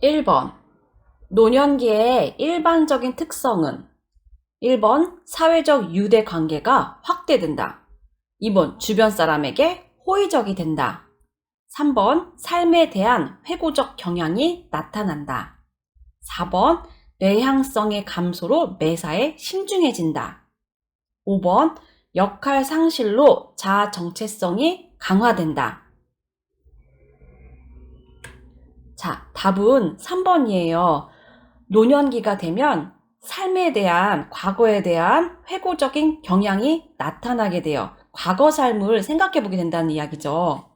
1번. 노년기의 일반적인 특성은 1번. 사회적 유대 관계가 확대된다. 2번. 주변 사람에게 호의적이 된다. 3번. 삶에 대한 회고적 경향이 나타난다. 4번. 내향성의 감소로 매사에 신중해진다. 5번. 역할 상실로 자아 정체성이 강화된다. 자, 답은 3번이에요. 노년기가 되면 삶에 대한, 과거에 대한 회고적인 경향이 나타나게 돼요. 과거 삶을 생각해 보게 된다는 이야기죠.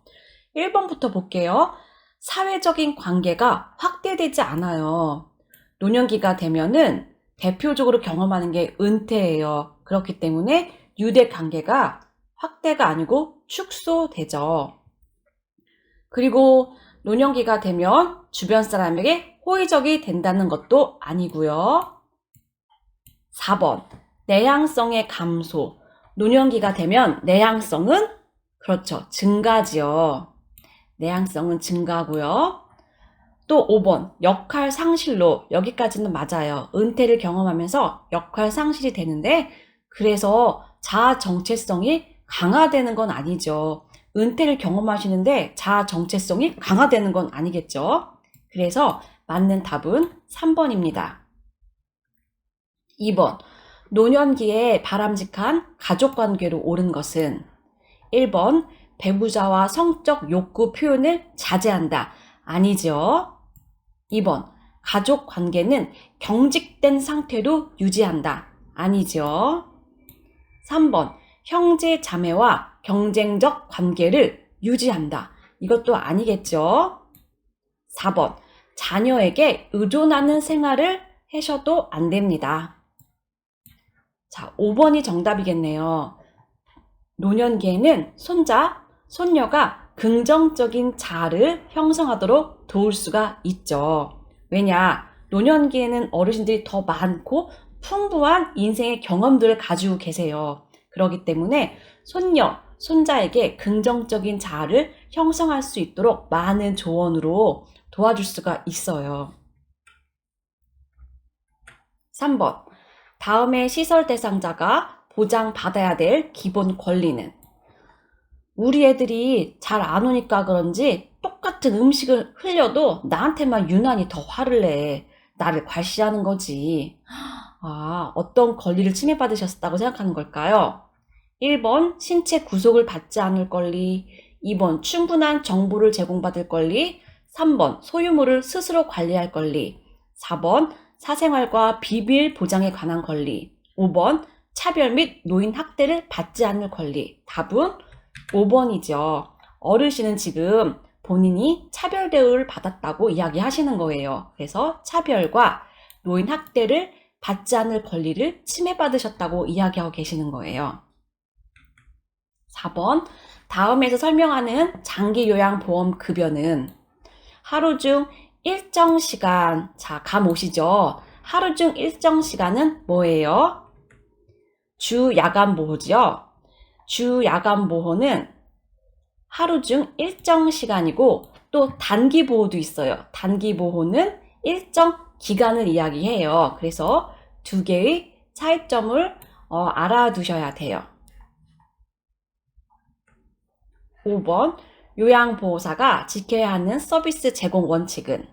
1번부터 볼게요. 사회적인 관계가 확대되지 않아요. 노년기가 되면은 대표적으로 경험하는 게 은퇴예요. 그렇기 때문에 유대 관계가 확대가 아니고 축소되죠. 그리고 노년기가 되면 주변 사람에게 호의적이 된다는 것도 아니고요. 4번. 내향성의 감소. 노년기가 되면 내향성은 그렇죠. 증가지요. 내향성은 증가고요. 또 5번. 역할 상실로. 여기까지는 맞아요. 은퇴를 경험하면서 역할 상실이 되는데 그래서 자아 정체성이 강화되는 건 아니죠. 은퇴를 경험하시는데 자아 정체성이 강화되는 건 아니겠죠. 그래서 맞는 답은 3번입니다. 2번. 노년기에 바람직한 가족관계로 옳은 것은 1번. 배우자와 성적 욕구 표현을 자제한다. 아니죠. 2번. 가족관계는 경직된 상태로 유지한다. 아니죠. 3번. 형제 자매와 경쟁적 관계를 유지한다. 이것도 아니겠죠. 4번. 자녀에게 의존하는 생활을 하셔도 안 됩니다. 자, 5번이 정답이겠네요. 노년기에는 손자, 손녀가 긍정적인 자아를 형성하도록 도울 수가 있죠. 왜냐? 노년기에는 어르신들이 더 많고 풍부한 인생의 경험들을 가지고 계세요. 그렇기 때문에 손녀, 손자에게 긍정적인 자아를 형성할 수 있도록 많은 조언으로 도와줄 수가 있어요. 3번. 다음의 시설 대상자가 보장받아야 될 기본 권리는 우리 애들이 잘 안 오니까 그런지 똑같은 음식을 흘려도 나한테만 유난히 더 화를 내. 나를 괄시하는 거지. 어떤 권리를 침해받으셨다고 생각하는 걸까요? 1번 신체 구속을 받지 않을 권리, 2번 충분한 정보를 제공받을 권리, 3번 소유물을 스스로 관리할 권리, 4번 사생활과 비밀 보장에 관한 권리, 5번 차별 및 노인 학대를 받지 않을 권리. 답은 5번이죠. 어르신은 지금 본인이 차별 대우를 받았다고 이야기하시는 거예요. 그래서 차별과 노인 학대를 받지 않을 권리를 침해받으셨다고 이야기하고 계시는 거예요. 4번. 다음에서 설명하는 장기요양보험급여는 하루 중 일정 시간, 자, 감 오시죠? 하루 중 일정 시간은 뭐예요? 주 야간보호죠? 주 야간보호는 하루 중 일정 시간이고 또 단기보호도 있어요. 단기보호는 일정 기간을 이야기해요. 그래서 두 개의 차이점을 알아두셔야 돼요. 5번. 요양보호사가 지켜야 하는 서비스 제공 원칙은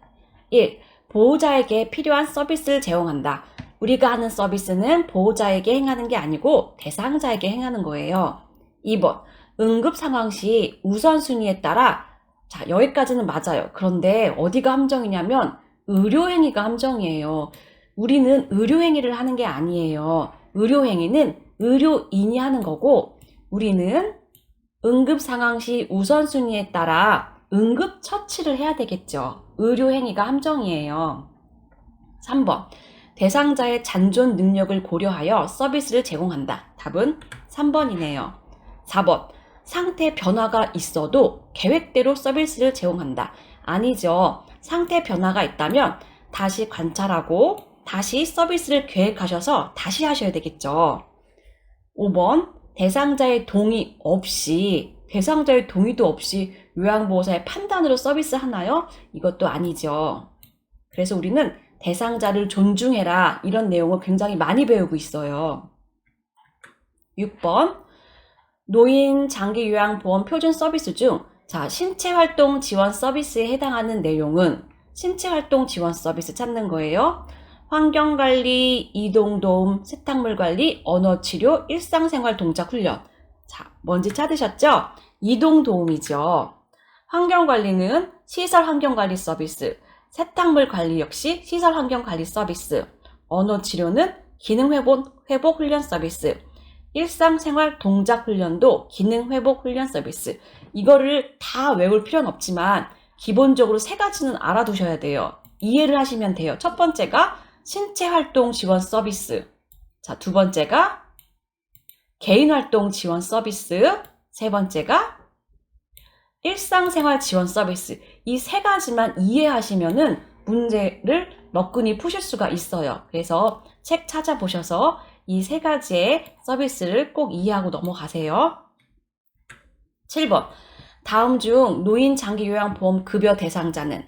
1. 보호자에게 필요한 서비스를 제공한다. 우리가 하는 서비스는 보호자에게 행하는 게 아니고 대상자에게 행하는 거예요. 2번. 응급 상황 시 우선순위에 따라 자, 여기까지는 맞아요. 그런데 어디가 함정이냐면 의료행위가 함정이에요. 우리는 의료행위를 하는 게 아니에요. 의료행위는 의료인이 하는 거고 우리는 응급 상황 시 우선순위에 따라 응급 처치를 해야 되겠죠. 의료행위가 함정이에요. 3번. 대상자의 잔존 능력을 고려하여 서비스를 제공한다. 답은 3번이네요. 4번. 상태 변화가 있어도 계획대로 서비스를 제공한다. 아니죠. 상태 변화가 있다면 다시 관찰하고 다시 서비스를 계획하셔서 다시 하셔야 되겠죠. 5번. 대상자의 동의 없이 대상자의 동의도 없이 요양보호사의 판단으로 서비스 하나요? 이것도 아니죠. 그래서 우리는 대상자를 존중해라 이런 내용을 굉장히 많이 배우고 있어요. 6번 노인 장기 요양보험 표준 서비스 중 신체활동 지원 서비스에 해당하는 내용은 신체활동 지원 서비스 찾는 거예요. 환경관리, 이동도움, 세탁물관리, 언어치료, 일상생활 동작훈련. 뭔지 찾으셨죠? 이동도움이죠. 환경관리는 시설환경관리 서비스, 세탁물관리 역시 시설환경관리 서비스, 언어치료는 기능회복 훈련 서비스, 일상생활 동작훈련도 기능회복 훈련 서비스. 이거를 다 외울 필요는 없지만 기본적으로 3가지는 알아두셔야 돼요. 이해를 하시면 돼요. 첫 번째가 신체활동 지원 서비스. 2번째가 개인활동 지원 서비스. 3번째가 일상생활 지원 서비스. 이 3가지만 이해하시면은 문제를 너끈히 푸실 수가 있어요. 그래서 책 찾아보셔서 이 3가지의 서비스를 꼭 이해하고 넘어가세요. 7번 다음 중 노인 장기요양보험 급여 대상자는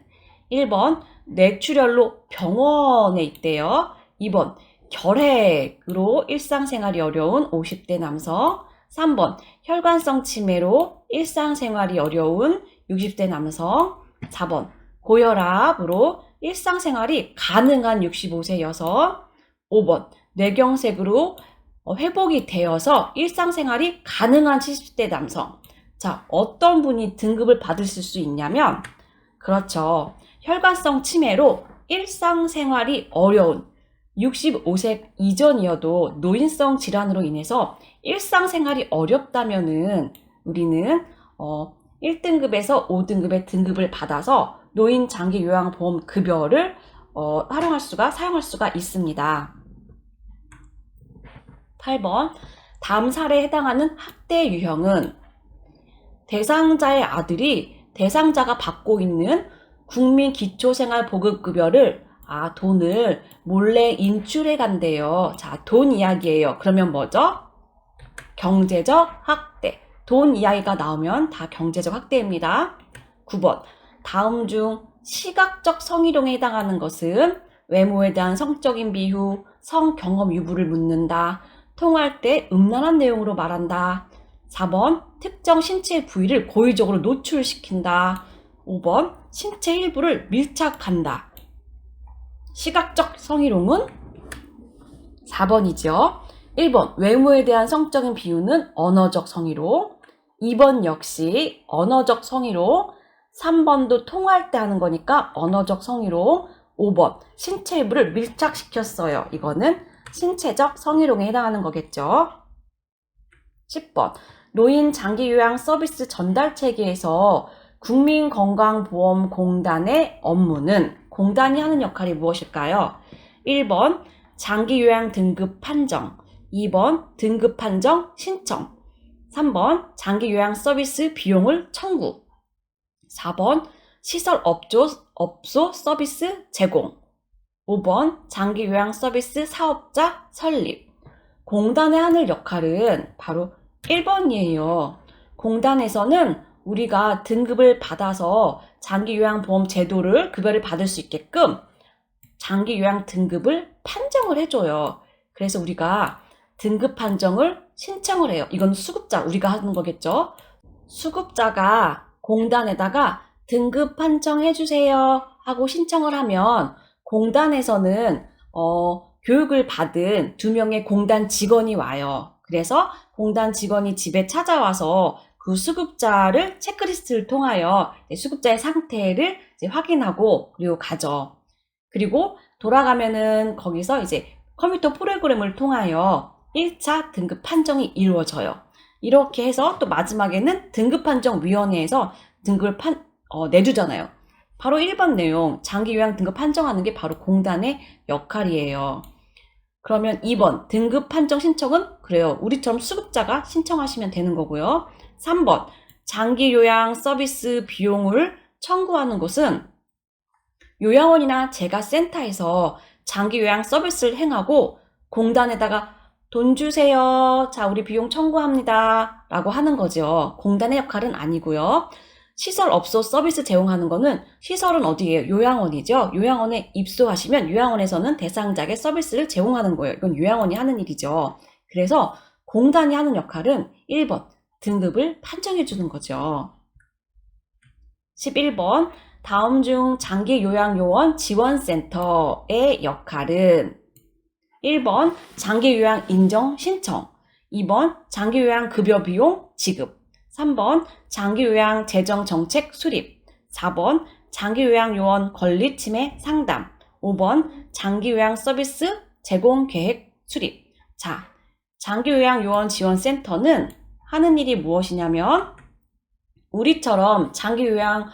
1번 뇌출혈로 병원에 있대요. 2번 결핵으로 일상생활이 어려운 50대 남성. 3번 혈관성 치매로 일상생활이 어려운 60대 남성. 4번 고혈압으로 일상생활이 가능한 65세 여성. 5번 뇌경색으로 회복이 되어서 일상생활이 가능한 70대 남성. 어떤 분이 등급을 받으실 수 있냐면, 그렇죠. 혈관성 치매로 일상생활이 어려운 65세 이전이어도 노인성 질환으로 인해서 일상생활이 어렵다면은 우리는 1등급에서 5등급의 등급을 받아서 노인 장기 요양보험 급여를 사용할 수가 있습니다. 8번 다음 사례에 해당하는 학대 유형은 대상자의 아들이 대상자가 받고 있는 국민기초생활보급급여를 돈을 몰래 인출해 간대요. 돈 이야기예요. 그러면 뭐죠? 경제적 학대. 돈 이야기가 나오면 다 경제적 학대입니다. 9번 다음 중 시각적 성희롱에 해당하는 것은 외모에 대한 성적인 비유, 성경험 유무를 묻는다, 통화할 때 음란한 내용으로 말한다. 4번 특정 신체 부위를 고의적으로 노출시킨다. 5번 신체 일부를 밀착한다. 시각적 성희롱은 4번이죠. 1번 외모에 대한 성적인 비유는 언어적 성희롱. 2번 역시 언어적 성희롱. 3번도 통화할 때 하는 거니까 언어적 성희롱. 5번 신체 일부를 밀착시켰어요. 이거는 신체적 성희롱에 해당하는 거겠죠. 10번 노인 장기요양 서비스 전달 체계에서 국민건강보험공단의 업무는 공단이 하는 역할이 무엇일까요? 1번 장기요양 등급 판정, 2번 등급 판정 신청, 3번 장기요양 서비스 비용을 청구, 4번 시설 업소 서비스 제공, 5번 장기요양 서비스 사업자 설립. 공단의 하는 역할은 바로 1번이에요. 공단에서는 우리가 등급을 받아서 장기요양보험 제도를 급여를 받을 수 있게끔 장기요양 등급을 판정을 해줘요. 그래서 우리가 등급 판정을 신청을 해요. 이건 수급자, 우리가 하는 거겠죠. 수급자가 공단에다가 등급 판정해주세요 하고 신청을 하면 공단에서는 교육을 받은 2명의 공단 직원이 와요. 그래서 공단 직원이 집에 찾아와서 그 수급자를 체크리스트를 통하여 수급자의 상태를 확인하고 그리고 가죠. 그리고 돌아가면은 거기서 이제 컴퓨터 프로그램을 통하여 1차 등급 판정이 이루어져요. 이렇게 해서 또 마지막에는 등급판정위원회에서 등급을 내주잖아요. 바로 1번 내용, 장기요양 등급 판정하는 게 바로 공단의 역할이에요. 그러면 2번 등급 판정 신청은 그래요. 우리처럼 수급자가 신청하시면 되는 거고요. 3번 장기요양 서비스 비용을 청구하는 곳은 요양원이나 재가센터에서 장기요양 서비스를 행하고 공단에다가 돈 주세요. 자, 우리 비용 청구합니다. 라고 하는 거죠. 공단의 역할은 아니고요. 시설업소 서비스 제공하는 거는 시설은 어디예요? 요양원이죠. 요양원에 입소하시면 요양원에서는 대상자에게 서비스를 제공하는 거예요. 이건 요양원이 하는 일이죠. 그래서 공단이 하는 역할은 1번 등급을 판정해 주는 거죠. 11번 다음 중 장기요양요원 지원센터의 역할은 1번 장기요양 인정 신청, 2번 장기요양 급여 비용 지급, 3번 장기요양 재정 정책 수립, 4번 장기요양 요원 권리 침해 상담, 5번 장기요양 서비스 제공 계획 수립. 자, 장기요양 요원 지원센터는 하는 일이 무엇이냐면 우리처럼 장기요양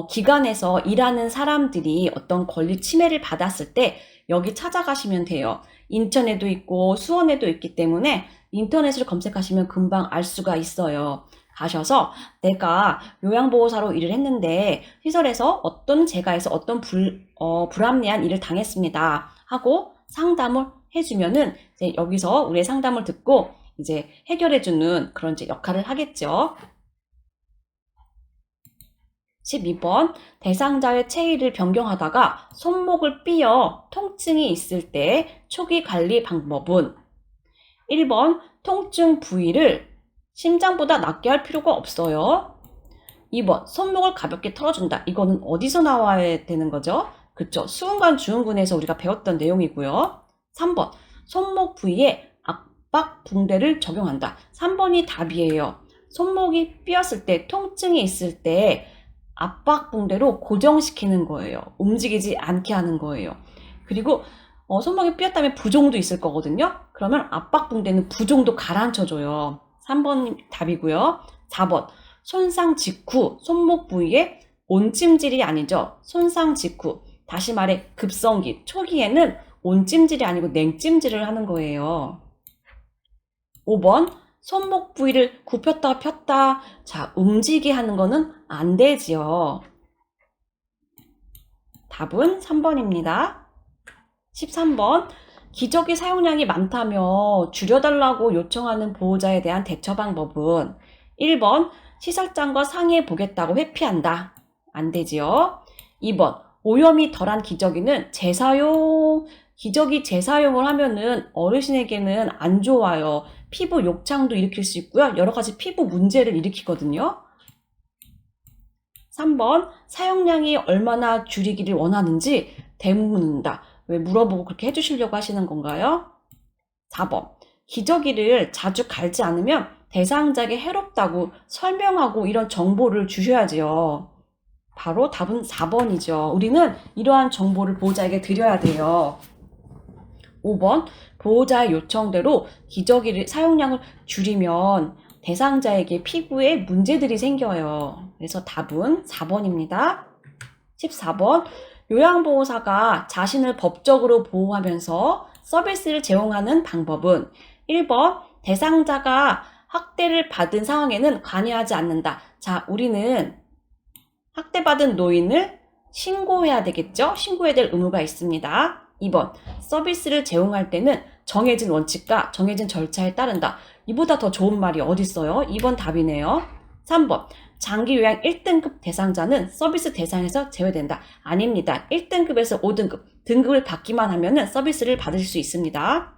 기관에서 일하는 사람들이 어떤 권리 침해를 받았을 때 여기 찾아가시면 돼요. 인천에도 있고 수원에도 있기 때문에 인터넷을 검색하시면 금방 알 수가 있어요. 가셔서 내가 요양보호사로 일을 했는데 시설에서 어떤 재가에서 어떤 불합리한 일을 당했습니다 하고 상담을 해주면은 이제 여기서 우리의 상담을 듣고 이제 해결해주는 그런 이제 역할을 하겠죠. 12번 대상자의 체위를 변경하다가 손목을 삐어 통증이 있을 때 초기 관리 방법은 1번 통증 부위를 심장보다 낮게 할 필요가 없어요. 2번 손목을 가볍게 털어준다. 이거는 어디서 나와야 되는 거죠? 그쵸? 수은관 주은군에서 우리가 배웠던 내용이고요. 3번 손목 부위에 압박 붕대를 적용한다. 3번이 답이에요. 손목이 삐었을 때 통증이 있을 때 압박 붕대로 고정시키는 거예요. 움직이지 않게 하는 거예요. 그리고 손목이 삐었다면 부종도 있을 거거든요. 그러면 압박 붕대는 부종도 가라앉혀줘요. 3번 답이고요. 4번 손상 직후 손목 부위에 온찜질이 아니죠. 손상 직후 다시 말해 급성기 초기에는 온찜질이 아니고 냉찜질을 하는 거예요. 5번 손목 부위를 굽혔다 폈다 자 움직이게 하는 거는 안 되지요. 답은 3번입니다. 13번 기저귀 사용량이 많다며 줄여달라고 요청하는 보호자에 대한 대처 방법은 1번 시설장과 상의해 보겠다고 회피한다. 안 되지요. 2번 오염이 덜한 기저귀는 재사용 기저귀 재사용을 하면은 어르신에게는 안 좋아요. 피부 욕창도 일으킬 수 있고요. 여러 가지 피부 문제를 일으키거든요. 3번 사용량이 얼마나 줄이기를 원하는지 되묻는다. 왜 물어보고 그렇게 해주시려고 하시는 건가요? 4번 기저귀를 자주 갈지 않으면 대상자에게 해롭다고 설명하고 이런 정보를 주셔야지요. 바로 답은 4번이죠. 우리는 이러한 정보를 보호자에게 드려야 돼요. 5번 보호자의 요청대로 기저귀를 사용량을 줄이면 대상자에게 피부에 문제들이 생겨요. 그래서 답은 4번입니다. 14번 요양보호사가 자신을 법적으로 보호하면서 서비스를 제공하는 방법은 1번 대상자가 학대를 받은 상황에는 관여하지 않는다. 자, 우리는 학대받은 노인을 신고해야 되겠죠? 신고해야 될 의무가 있습니다. 2번 서비스를 제공할 때는 정해진 원칙과 정해진 절차에 따른다. 이보다 더 좋은 말이 어디 있어요? 2번 답이네요. 3번 장기요양 1등급 대상자는 서비스 대상에서 제외된다. 아닙니다. 1등급에서 5등급 등급을 받기만 하면 서비스를 받을 수 있습니다.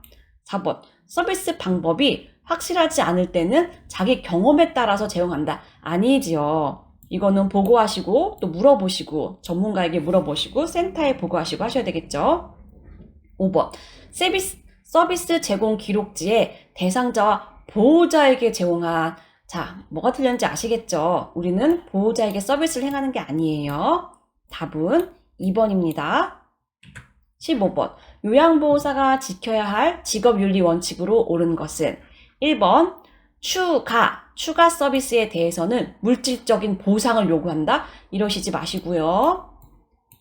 4번 서비스 방법이 확실하지 않을 때는 자기 경험에 따라서 제공한다. 아니지요. 이거는 보고하시고 또 물어보시고 전문가에게 물어보시고 센터에 보고하시고 하셔야 되겠죠. 5번 서비스 제공 기록지에 대상자와 보호자에게 제공한 자 뭐가 틀렸는지 아시겠죠? 우리는 보호자에게 서비스를 행하는 게 아니에요. 답은 2번입니다. 15번 요양보호사가 지켜야 할 직업윤리 원칙으로 옳은 것은 1번 추가 서비스에 대해서는 물질적인 보상을 요구한다. 이러시지 마시고요.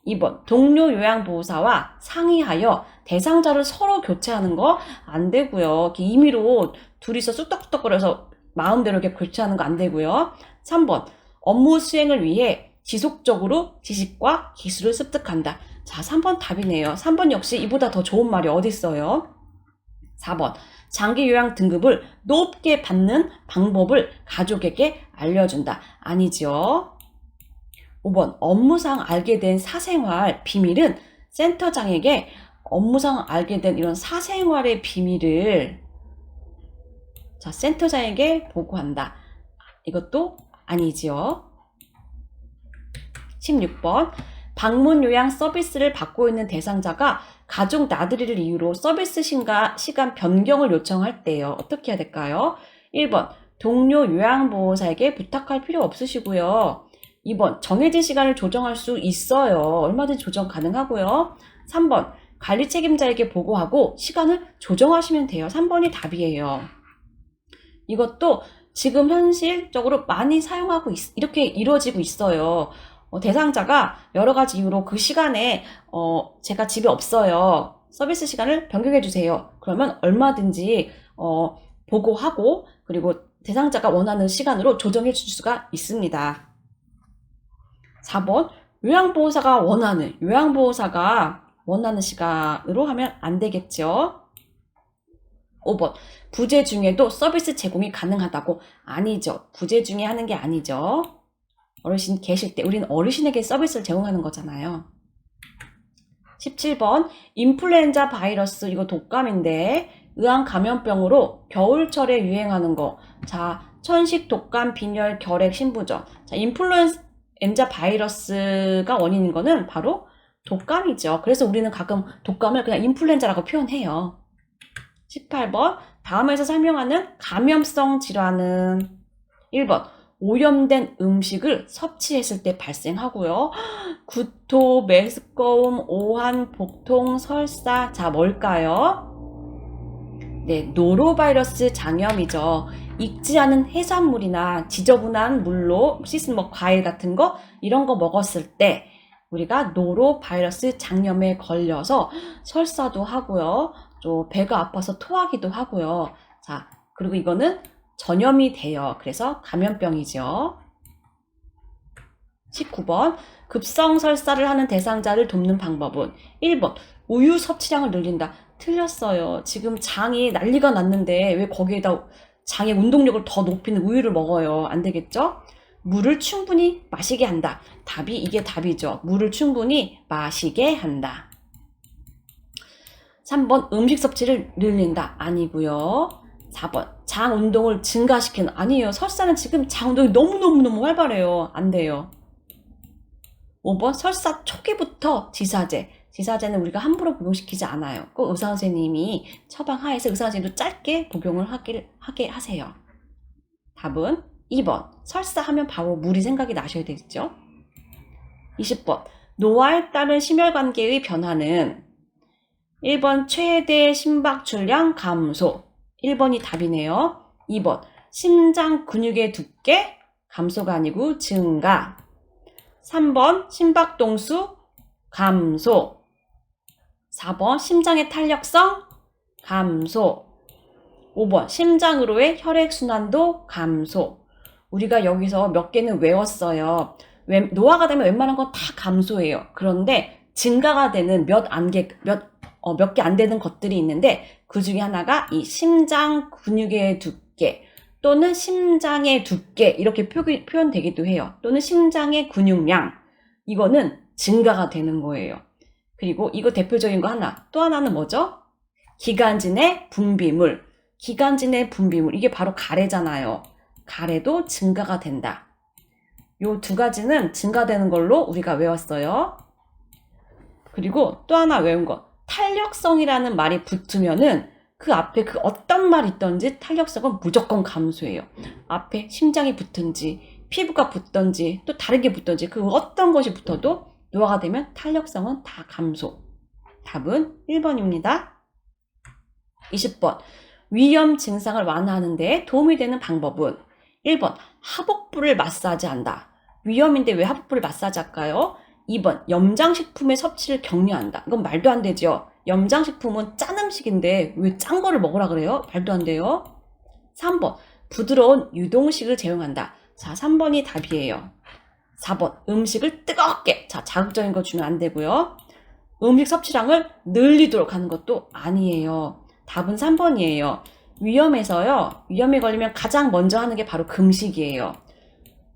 2번 동료 요양보호사와 상의하여 대상자를 서로 교체하는 거 안 되고요. 이렇게 임의로 둘이서 쑥덕쑥덕거려서 마음대로 이렇게 교체하는 거 안 되고요. 3번 업무 수행을 위해 지속적으로 지식과 기술을 습득한다. 자, 3번 답이네요. 3번 역시 이보다 더 좋은 말이 어디 있어요? 4번 장기요양 등급을 높게 받는 방법을 가족에게 알려준다. 아니죠. 5번 업무상 알게 된 사생활 비밀은 센터장에게 업무상 알게 된 이런 사생활의 비밀을 센터장에게 보고한다. 이것도 아니지요. 16번 방문 요양 서비스를 받고 있는 대상자가 가족 나들이를 이유로 서비스 시간 변경을 요청할 때요. 어떻게 해야 될까요? 1번 동료 요양보호사에게 부탁할 필요 없으시고요. 2번 정해진 시간을 조정할 수 있어요. 얼마든지 조정 가능하고요. 3번 관리 책임자에게 보고하고 시간을 조정하시면 돼요. 3번이 답이에요. 이것도 지금 현실적으로 많이 사용하고 이렇게 이루어지고 있어요. 대상자가 여러 가지 이유로 그 시간에 제가 집에 없어요. 서비스 시간을 변경해 주세요. 그러면 얼마든지 보고하고 그리고 대상자가 원하는 시간으로 조정해 줄 수가 있습니다. 4번 요양보호사가 원하는 시간으로 하면 안 되겠죠. 5번 부재 중에도 서비스 제공이 가능하다고. 아니죠. 부재 중에 하는 게 아니죠. 어르신 계실 때 우리는 어르신에게 서비스를 제공하는 거잖아요. 17번 인플루엔자 바이러스, 이거 독감인데 의한 감염병으로 겨울철에 유행하는 거. 천식, 독감, 빈혈, 결핵, 신부전. 인플루엔자 바이러스가 원인인 거는 바로 독감이죠. 그래서 우리는 가끔 독감을 그냥 인플루엔자라고 표현해요. 18번 다음에서 설명하는 감염성 질환은 1번 오염된 음식을 섭취했을 때 발생하고요. 구토, 메스꺼움, 오한, 복통, 설사. 뭘까요? 네, 노로바이러스 장염이죠. 익지 않은 해산물이나 지저분한 물로 씻은 과일 같은 거, 이런 거 먹었을 때 우리가 노로바이러스 장염에 걸려서 설사도 하고요. 또 배가 아파서 토하기도 하고요. 그리고 이거는 전염이 돼요. 그래서 감염병이죠. 19번 급성 설사를 하는 대상자를 돕는 방법은 1번 우유 섭취량을 늘린다. 틀렸어요. 지금 장이 난리가 났는데 왜 거기에다 장의 운동력을 더 높이는 우유를 먹어요. 안 되겠죠? 물을 충분히 마시게 한다. 이게 답이죠. 물을 충분히 마시게 한다. 3번 음식 섭취를 늘린다. 아니고요. 4번 장 운동을 증가시키는. 아니에요. 설사는 지금 장 운동이 너무너무 활발해요. 안 돼요. 5번 설사 초기부터 지사제는 우리가 함부로 복용시키지 않아요. 꼭 의사 선생님이 처방하에서 의사 선생님도 짧게 복용을 하게 하세요. 답은 2번 설사하면 바로 물이 생각이 나셔야 되겠죠. 20번 노화에 따른 심혈관계의 변화는 1번 최대 심박 출량 감소. 1번이 답이네요. 2번 심장 근육의 두께 감소가 아니고 증가. 3번 심박동수 감소. 4번 심장의 탄력성 감소. 5번 심장으로의 혈액순환도 감소. 우리가 여기서 몇 개는 외웠어요. 노화가 되면 웬만한 건 다 감소해요. 그런데 증가가 되는 몇 개 안 되는 것들이 있는데 그 중에 하나가 이 심장 근육의 두께 또는 심장의 두께, 이렇게 표현되기도 해요. 또는 심장의 근육량, 이거는 증가가 되는 거예요. 그리고 이거 대표적인 거 또 하나는 뭐죠? 기관진의 분비물. 이게 바로 가래잖아요. 가래도 증가가 된다. 요 두 가지는 증가되는 걸로 우리가 외웠어요. 그리고 또 하나 외운 거, 탄력성이라는 말이 붙으면은 그 앞에 그 어떤 말이 있던지 탄력성은 무조건 감소해요. 앞에 심장이 붙든지 피부가 붙든지 또 다르게 붙든지 그 어떤 것이 붙어도 노화가 되면 탄력성은 다 감소. 답은 1번입니다. 20번 위염 증상을 완화하는 데 도움이 되는 방법은 1번 하복부를 마사지한다. 위염인데 왜 하복부를 마사지할까요? 2번 염장식품의 섭취를 격려한다. 이건 말도 안 되죠. 염장식품은 짠 음식인데 왜 짠 거를 먹으라 그래요? 말도 안 돼요. 3번 부드러운 유동식을 제공한다. 3번이 답이에요. 4번 음식을 뜨겁게, 자극적인 거 주면 안 되고요. 음식 섭취량을 늘리도록 하는 것도 아니에요. 답은 3번이에요. 위험에 걸리면 가장 먼저 하는 게 바로 금식이에요.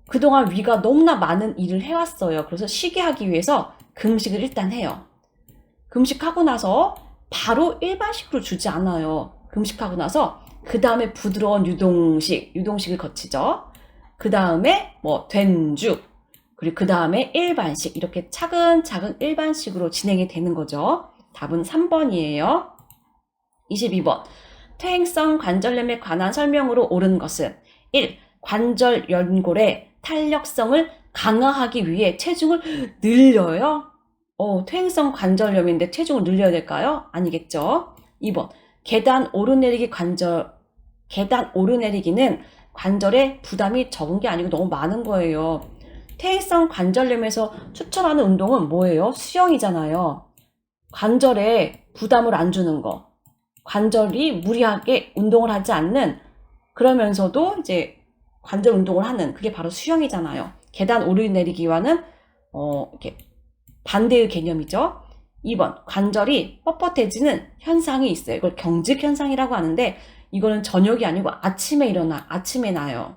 그동안 위가 너무나 많은 일을 해왔어요. 그래서 쉬게 하기 위해서 금식을 일단 해요. 금식하고 나서 바로 일반식으로 주지 않아요. 금식하고 나서 그 다음에 부드러운 유동식을 거치죠. 그 다음에 뭐 된죽, 그리고 그 다음에 일반식, 이렇게 차근차근 일반식으로 진행이 되는 거죠. 답은 3번이에요. 22번. 퇴행성 관절염에 관한 설명으로 옳은 것은 1. 관절 연골의 탄력성을 강화하기 위해 체중을 늘려요? 퇴행성 관절염인데 체중을 늘려야 될까요? 아니겠죠. 2번. 계단 오르내리기는 관절에 부담이 적은 게 아니고 너무 많은 거예요. 퇴행성 관절염에서 추천하는 운동은 뭐예요? 수영이잖아요. 관절에 부담을 안 주는 거. 관절이 무리하게 운동을 하지 않는, 그러면서도 이제 관절 운동을 하는, 그게 바로 수영이잖아요. 계단 오르내리기와는 이렇게 반대의 개념이죠. 2번. 관절이 뻣뻣해지는 현상이 있어요. 이걸 경직 현상이라고 하는데, 이거는 저녁이 아니고 아침에 나요.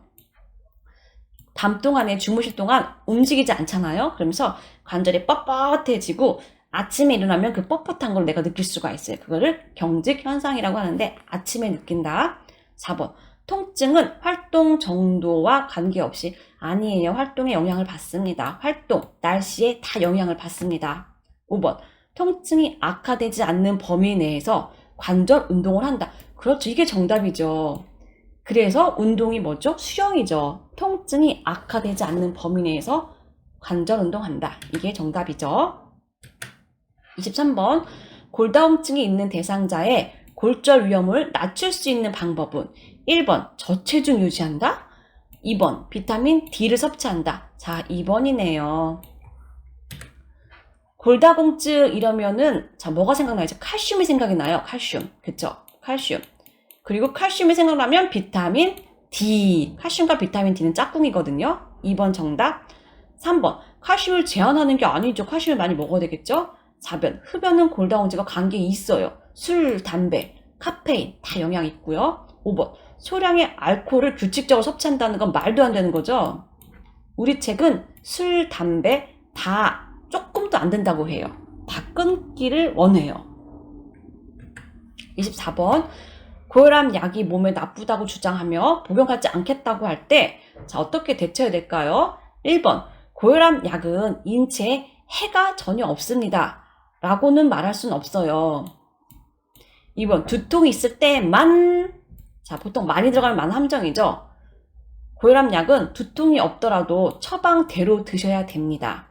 밤 동안에 주무실 동안 움직이지 않잖아요. 그러면서 관절이 뻣뻣해지고 아침에 일어나면 그 뻣뻣한 걸 내가 느낄 수가 있어요. 그거를 경직 현상이라고 하는데 아침에 느낀다. 4번. 통증은 활동 정도와 관계없이, 아니에요. 활동에 영향을 받습니다. 활동, 날씨에 다 영향을 받습니다. 5번. 통증이 악화되지 않는 범위 내에서 관절 운동을 한다. 그렇죠. 이게 정답이죠. 그래서 운동이 뭐죠? 수영이죠. 통증이 악화되지 않는 범위 내에서 관절 운동한다. 이게 정답이죠. 23번. 골다공증이 있는 대상자의 골절 위험을 낮출 수 있는 방법은 1번 저체중 유지한다. 2번 비타민 D를 섭취한다. 자, 2번이네요. 골다공증 이러면은 자, 뭐가 생각나죠? 칼슘이 생각이 나요. 칼슘. 그쵸? 칼슘. 그리고 칼슘이 생각나면 비타민 D. 칼슘과 비타민 D는 짝꿍이거든요. 2번 정답. 3번. 칼슘을 제한하는 게 아니죠. 칼슘을 많이 먹어야 되겠죠? 4번. 흡연은 골다공증과 관계 있어요. 술, 담배, 카페인 다 영향 있고요. 5번. 소량의 알코올을 규칙적으로 섭취한다는 건 말도 안 되는 거죠. 우리 책은 술, 담배 다 조금도 안 된다고 해요. 다 끊기를 원해요. 24번. 고혈압 약이 몸에 나쁘다고 주장하며 복용하지 않겠다고 할 때, 자, 어떻게 대처해야 될까요? 1번. 고혈압 약은 인체에 해가 전혀 없습니다. 라고는 말할 수는 없어요. 2번. 두통이 있을 때만, 자, 보통 많이 들어가면 만 함정이죠. 고혈압 약은 두통이 없더라도 처방대로 드셔야 됩니다.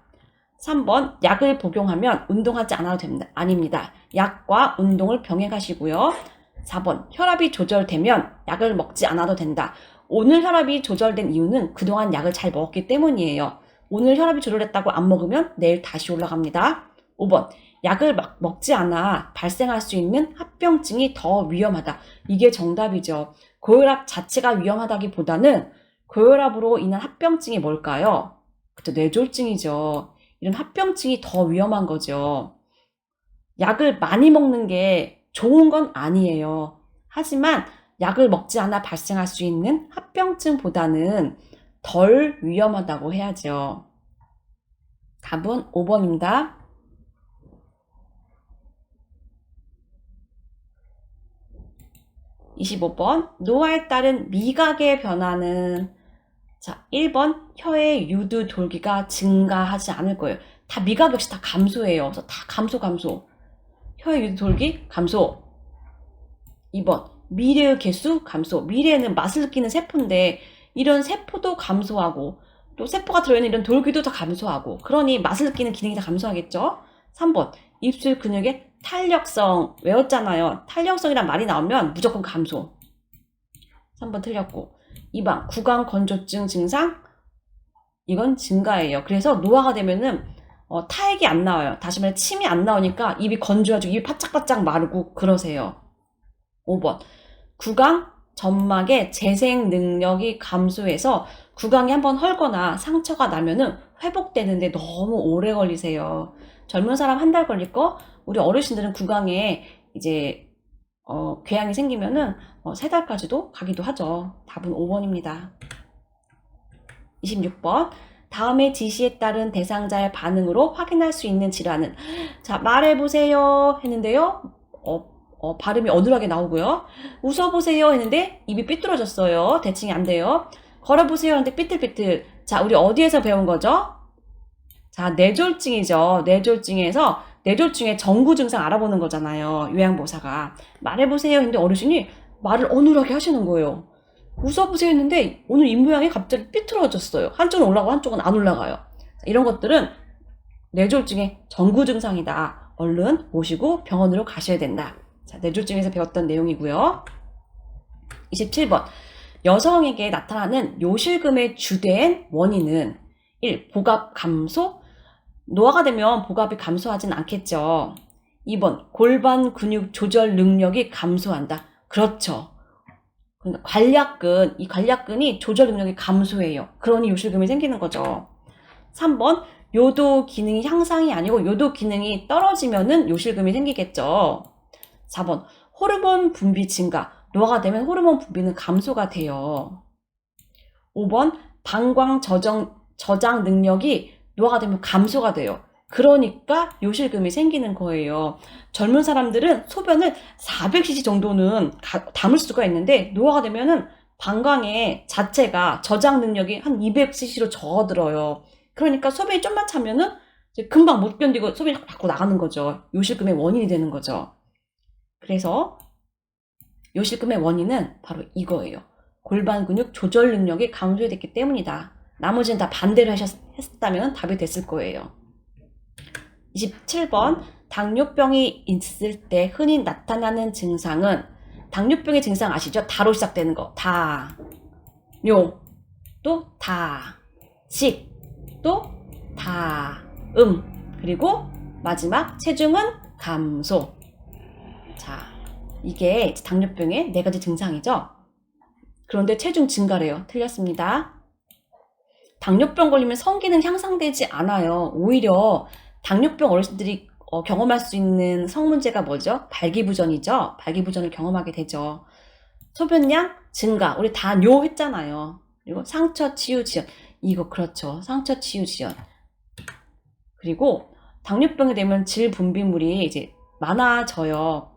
3번. 약을 복용하면 운동하지 않아도 됩니다. 아닙니다. 약과 운동을 병행하시고요. 4번. 혈압이 조절되면 약을 먹지 않아도 된다. 오늘 혈압이 조절된 이유는 그동안 약을 잘 먹었기 때문이에요. 오늘 혈압이 조절됐다고 안 먹으면 내일 다시 올라갑니다. 5번. 약을 막 먹지 않아 발생할 수 있는 합병증이 더 위험하다. 이게 정답이죠. 고혈압 자체가 위험하다기보다는 고혈압으로 인한 합병증이 뭘까요? 그쵸, 뇌졸중이죠. 이런 합병증이 더 위험한 거죠. 약을 많이 먹는 게 좋은 건 아니에요. 하지만 약을 먹지 않아 발생할 수 있는 합병증보다는 덜 위험하다고 해야죠. 답은 5번입니다. 25번. 노화에 따른 미각의 변화는, 자, 1번 혀의 유두 돌기가 증가하지 않을 거예요. 다 미각 역시 다 감소해요. 그래서 다 감소. 혀의 유두 돌기 감소. 2번 미래의 개수 감소. 미래에는 맛을 느끼는 세포인데 이런 세포도 감소하고 또 세포가 들어있는 이런 돌기도 다 감소하고, 그러니 맛을 느끼는 기능이 다 감소하겠죠. 3번 입술 근육의 탄력성. 외웠잖아요. 탄력성이란 말이 나오면 무조건 감소. 3번 틀렸고. 2번 구강 건조증 증상, 이건 증가예요. 그래서 노화가 되면은 타액이 안 나와요. 다시 말해 침이 안 나오니까 입이 건조해지고 입이 바짝바짝 마르고 그러세요. 5번 구강 점막의 재생 능력이 감소해서 구강이 한번 헐거나 상처가 나면은 회복되는데 너무 오래 걸리세요. 젊은 사람 한 달 걸릴 거, 우리 어르신들은 구강에 이제 궤양이 생기면은 3달까지도 가기도 하죠. 답은 5번입니다. 26번. 다음의 지시에 따른 대상자의 반응으로 확인할 수 있는 질환은? 자, 말해보세요 했는데요. 발음이 어눌하게 나오고요. 웃어보세요 했는데 입이 삐뚤어졌어요. 대칭이 안 돼요. 걸어보세요 했는데 삐뚤삐뚤. 자, 우리 어디에서 배운 거죠? 자, 뇌졸중이죠. 뇌졸중의 정구 증상 알아보는 거잖아요. 요양보사가. 말해보세요 했는데 어르신이 말을 어눌하게 하시는 거예요. 웃어보세요 했는데 오늘 입모양이 갑자기 삐뚤어졌어요. 한쪽은 올라가고 한쪽은 안 올라가요. 이런 것들은 뇌졸중의 정구 증상이다. 얼른 모시고 병원으로 가셔야 된다. 자, 뇌졸중에서 배웠던 내용이고요. 27번. 여성에게 나타나는 요실금의 주된 원인은 1. 복압 감소? 노화가 되면 복압이 감소하진 않겠죠. 2번. 골반 근육 조절 능력이 감소한다. 그렇죠. 그러니까 관략근, 이 관략근이 조절 능력이 감소해요. 그러니 요실금이 생기는 거죠. 3번. 요도 기능이 향상이 아니고 요도 기능이 떨어지면은 요실금이 생기겠죠. 4번. 호르몬 분비 증가. 노화가 되면 호르몬 분비는 감소가 돼요. 5번. 방광 저장 능력이 노화가 되면 감소가 돼요. 그러니까 요실금이 생기는 거예요. 젊은 사람들은 소변을 400cc 정도는 담을 수가 있는데 노화가 되면은 방광의 자체가 저장 능력이 한 200cc로 적어들어요. 그러니까 소변이 좀만 차면은 이제 금방 못 견디고 소변이 자꾸 나가는 거죠. 요실금의 원인이 되는 거죠. 그래서 요실금의 원인은 바로 이거예요. 골반 근육 조절 능력이 감소됐기 때문이다. 나머지는 다 반대를 했다면 답이 됐을 거예요. 27번. 당뇨병이 있을 때 흔히 나타나는 증상은? 당뇨병의 증상 아시죠? 다로 시작되는 거. 다, 뇨, 또 다, 식, 또 다, 그리고 마지막 체중은 감소. 자, 이게 당뇨병의 4가지 증상이죠. 그런데 체중 증가래요. 틀렸습니다. 당뇨병 걸리면 성기는 향상되지 않아요. 오히려 당뇨병 어르신들이 경험할 수 있는 성문제가 뭐죠? 발기부전이죠. 발기부전을 경험하게 되죠. 소변량 증가. 우리 다 뇨 했잖아요. 그리고 상처 치유 지연. 이거 그렇죠. 상처 치유 지연. 그리고 당뇨병이 되면 질 분비물이 이제 많아져요.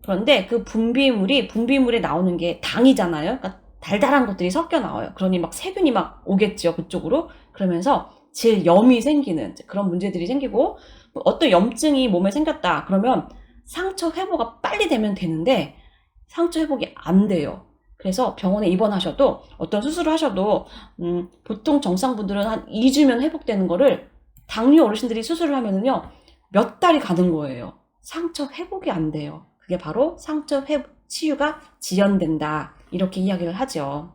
그런데 그 분비물에 나오는 게 당이잖아요. 그러니까 달달한 것들이 섞여 나와요. 그러니 막 세균이 막 오겠죠. 그쪽으로. 그러면서 질염이 생기는 그런 문제들이 생기고, 어떤 염증이 몸에 생겼다. 그러면 상처 회복이 빨리 되면 되는데 상처 회복이 안 돼요. 그래서 병원에 입원하셔도 어떤 수술을 하셔도 보통 정상분들은 한 2주면 회복되는 거를 당뇨 어르신들이 수술을 하면은요 몇 달이 가는 거예요. 상처 회복이 안 돼요. 그게 바로 상처 치유가 지연된다. 이렇게 이야기를 하죠.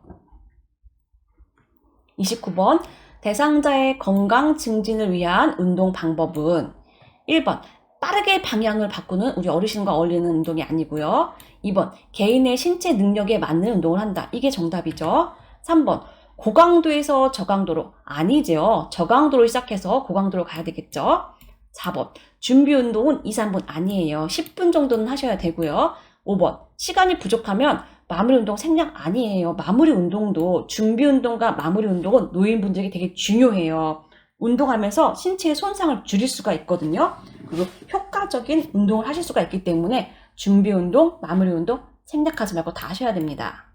29번. 대상자의 건강 증진을 위한 운동 방법은? 1번. 빠르게 방향을 바꾸는 우리 어르신과 어울리는 운동이 아니고요. 2번. 개인의 신체 능력에 맞는 운동을 한다. 이게 정답이죠. 3번. 고강도에서 저강도로. 아니죠. 저강도로 시작해서 고강도로 가야 되겠죠. 4번. 준비 운동은 2, 3분 아니에요. 10분 정도는 하셔야 되고요. 5번. 시간이 부족하면 마무리 운동 생략 아니에요. 마무리 운동도, 준비 운동과 마무리 운동은 노인분들에게 되게 중요해요. 운동하면서 신체의 손상을 줄일 수가 있거든요. 그리고 효과적인 운동을 하실 수가 있기 때문에 준비 운동, 마무리 운동 생략하지 말고 다 하셔야 됩니다.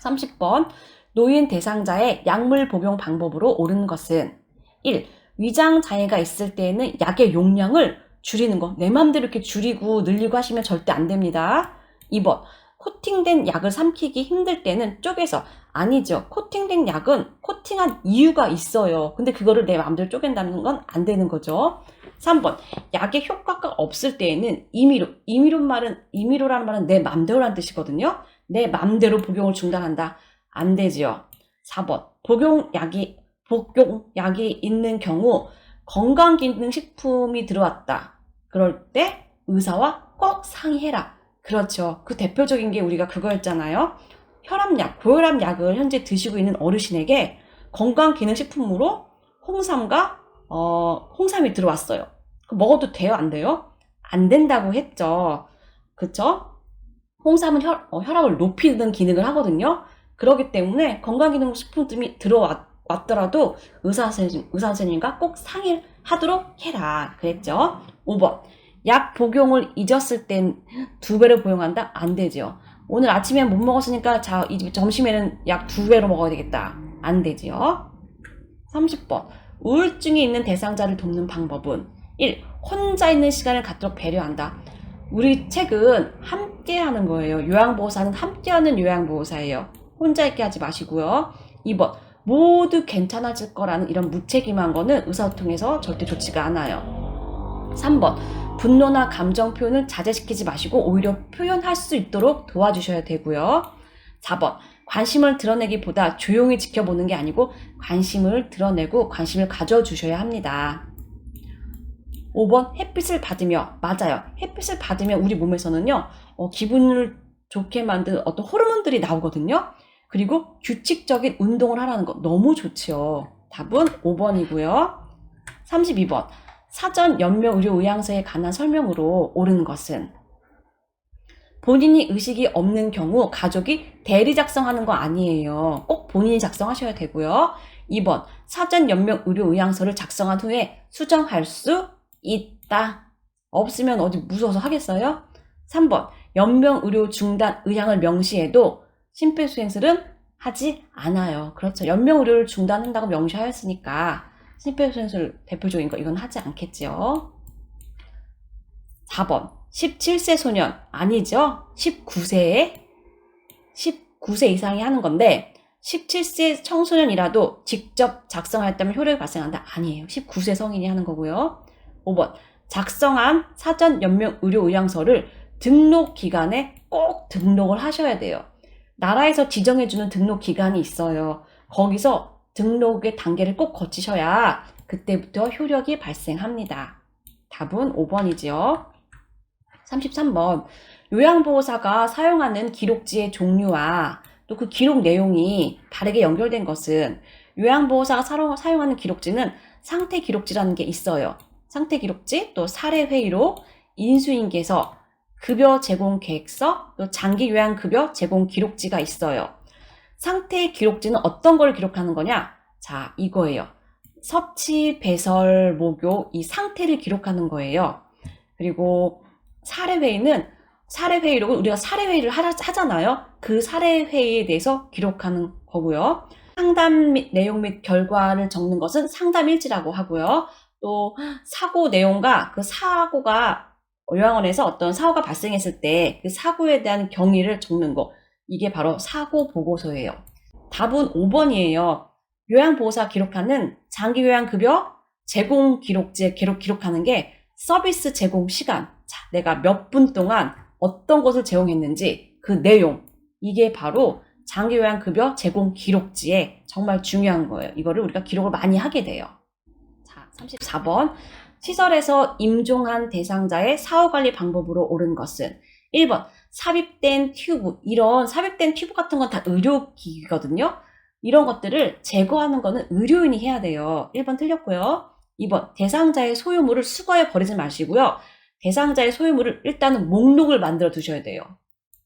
30번. 노인 대상자의 약물 복용 방법으로 옳은 것은? 1. 위장 장애가 있을 때에는 약의 용량을 줄이는 거. 내 맘대로 이렇게 줄이고 늘리고 하시면 절대 안 됩니다. 2번. 코팅된 약을 삼키기 힘들 때는 쪼개서. 아니죠. 코팅된 약은 코팅한 이유가 있어요. 근데 그거를 내 마음대로 쪼갠다는 건 안 되는 거죠. 3번. 약의 효과가 없을 때에는 임의로라는 말은 내 맘대로라는 뜻이거든요. 내 맘대로 복용을 중단한다. 안 되지요. 4번. 복용약이 있는 경우 건강기능식품이 들어왔다. 그럴 때 의사와 꼭 상의해라. 그렇죠. 그 대표적인 게 우리가 그거였잖아요. 혈압약, 고혈압약을 현재 드시고 있는 어르신에게 건강기능식품으로 홍삼이 들어왔어요. 먹어도 돼요? 안 돼요? 안 된다고 했죠. 그쵸? 홍삼은 혈압을 높이는 기능을 하거든요. 그렇기 때문에 건강기능식품이 들어왔더라도 의사 선생님과 꼭 상의를 하도록 해라. 그랬죠? 5번. 약 복용을 잊었을 땐 2배로 복용한다? 안 되죠. 오늘 아침에 못 먹었으니까 자, 점심에는 약 2배로 먹어야 되겠다. 안 되지요. 30번. 우울증이 있는 대상자를 돕는 방법은 1. 혼자 있는 시간을 갖도록 배려한다. 우리 책은 함께 하는 거예요. 요양보호사는 함께하는 요양보호사예요. 혼자 있게 하지 마시고요. 2번. 모두 괜찮아질 거라는 이런 무책임한 거는 의사소통에서 절대 좋지가 않아요. 3번. 분노나 감정 표현을 자제시키지 마시고 오히려 표현할 수 있도록 도와주셔야 되고요. 4번. 관심을 드러내기보다 조용히 지켜보는 게 아니고 관심을 드러내고 관심을 가져주셔야 합니다. 5번. 햇빛을 받으며. 맞아요. 햇빛을 받으면 우리 몸에서는요, 기분을 좋게 만드는 어떤 호르몬들이 나오거든요. 그리고 규칙적인 운동을 하라는 거 너무 좋죠. 답은 5번이고요. 32번. 사전 연명의료의향서에 관한 설명으로 옳은 것은 본인이 의식이 없는 경우 가족이 대리 작성하는 거 아니에요. 꼭 본인이 작성하셔야 되고요. 2번. 사전 연명의료의향서를 작성한 후에 수정할 수 있다. 없으면 어디 무서워서 하겠어요? 3번. 연명의료 중단 의향을 명시해도 심폐소생술은 하지 않아요. 그렇죠. 연명의료를 중단한다고 명시하였으니까 심폐소생술 대표적인 거 이건 하지 않겠죠. 4번. 17세 소년 아니죠. 19세 이상이 하는 건데 17세 청소년이라도 직접 작성하였다면 효력이 발생한다. 아니에요. 19세 성인이 하는 거고요. 5번. 작성한 사전 연명 의료 의향서를 등록 기간에 꼭 등록을 하셔야 돼요. 나라에서 지정해주는 등록 기간이 있어요. 거기서 등록의 단계를 꼭 거치셔야 그때부터 효력이 발생합니다. 답은 5번이지요. 33번. 요양보호사가 사용하는 기록지의 종류와 또 그 기록 내용이 다르게 연결된 것은 요양보호사가 사용하는 기록지는 상태 기록지라는 게 있어요. 상태 기록지, 또 사례 회의록, 인수인계서, 급여 제공 계획서, 또 장기 요양 급여 제공 기록지가 있어요. 상태 기록지는 어떤 걸 기록하는 거냐? 자, 이거예요. 섭취, 배설, 목욕, 이 상태를 기록하는 거예요. 그리고 사례회의는 사례회의록을 우리가 사례회의를 하잖아요. 그 사례회의에 대해서 기록하는 거고요. 상담 및 내용 및 결과를 적는 것은 상담일지라고 하고요. 또 사고 내용과 그 사고가 요양원에서 어떤 사고가 발생했을 때 그 사고에 대한 경위를 적는 거, 이게 바로 사고 보고서예요. 답은 5번이에요. 요양보호사 기록하는 장기요양급여 제공 기록지에 기록하는 게 서비스 제공 시간, 자, 내가 몇 분 동안 어떤 것을 제공했는지 그 내용, 이게 바로 장기요양급여 제공 기록지에 정말 중요한 거예요. 이거를 우리가 기록을 많이 하게 돼요. 자, 34번. 시설에서 임종한 대상자의 사후관리 방법으로 옳은 것은 1번. 삽입된 튜브, 이런 삽입된 튜브 같은 건 다 의료기기거든요. 이런 것들을 제거하는 거는 의료인이 해야 돼요. 1번 틀렸고요. 2번. 대상자의 소유물을 수거해 버리지 마시고요. 대상자의 소유물을 일단은 목록을 만들어 두셔야 돼요.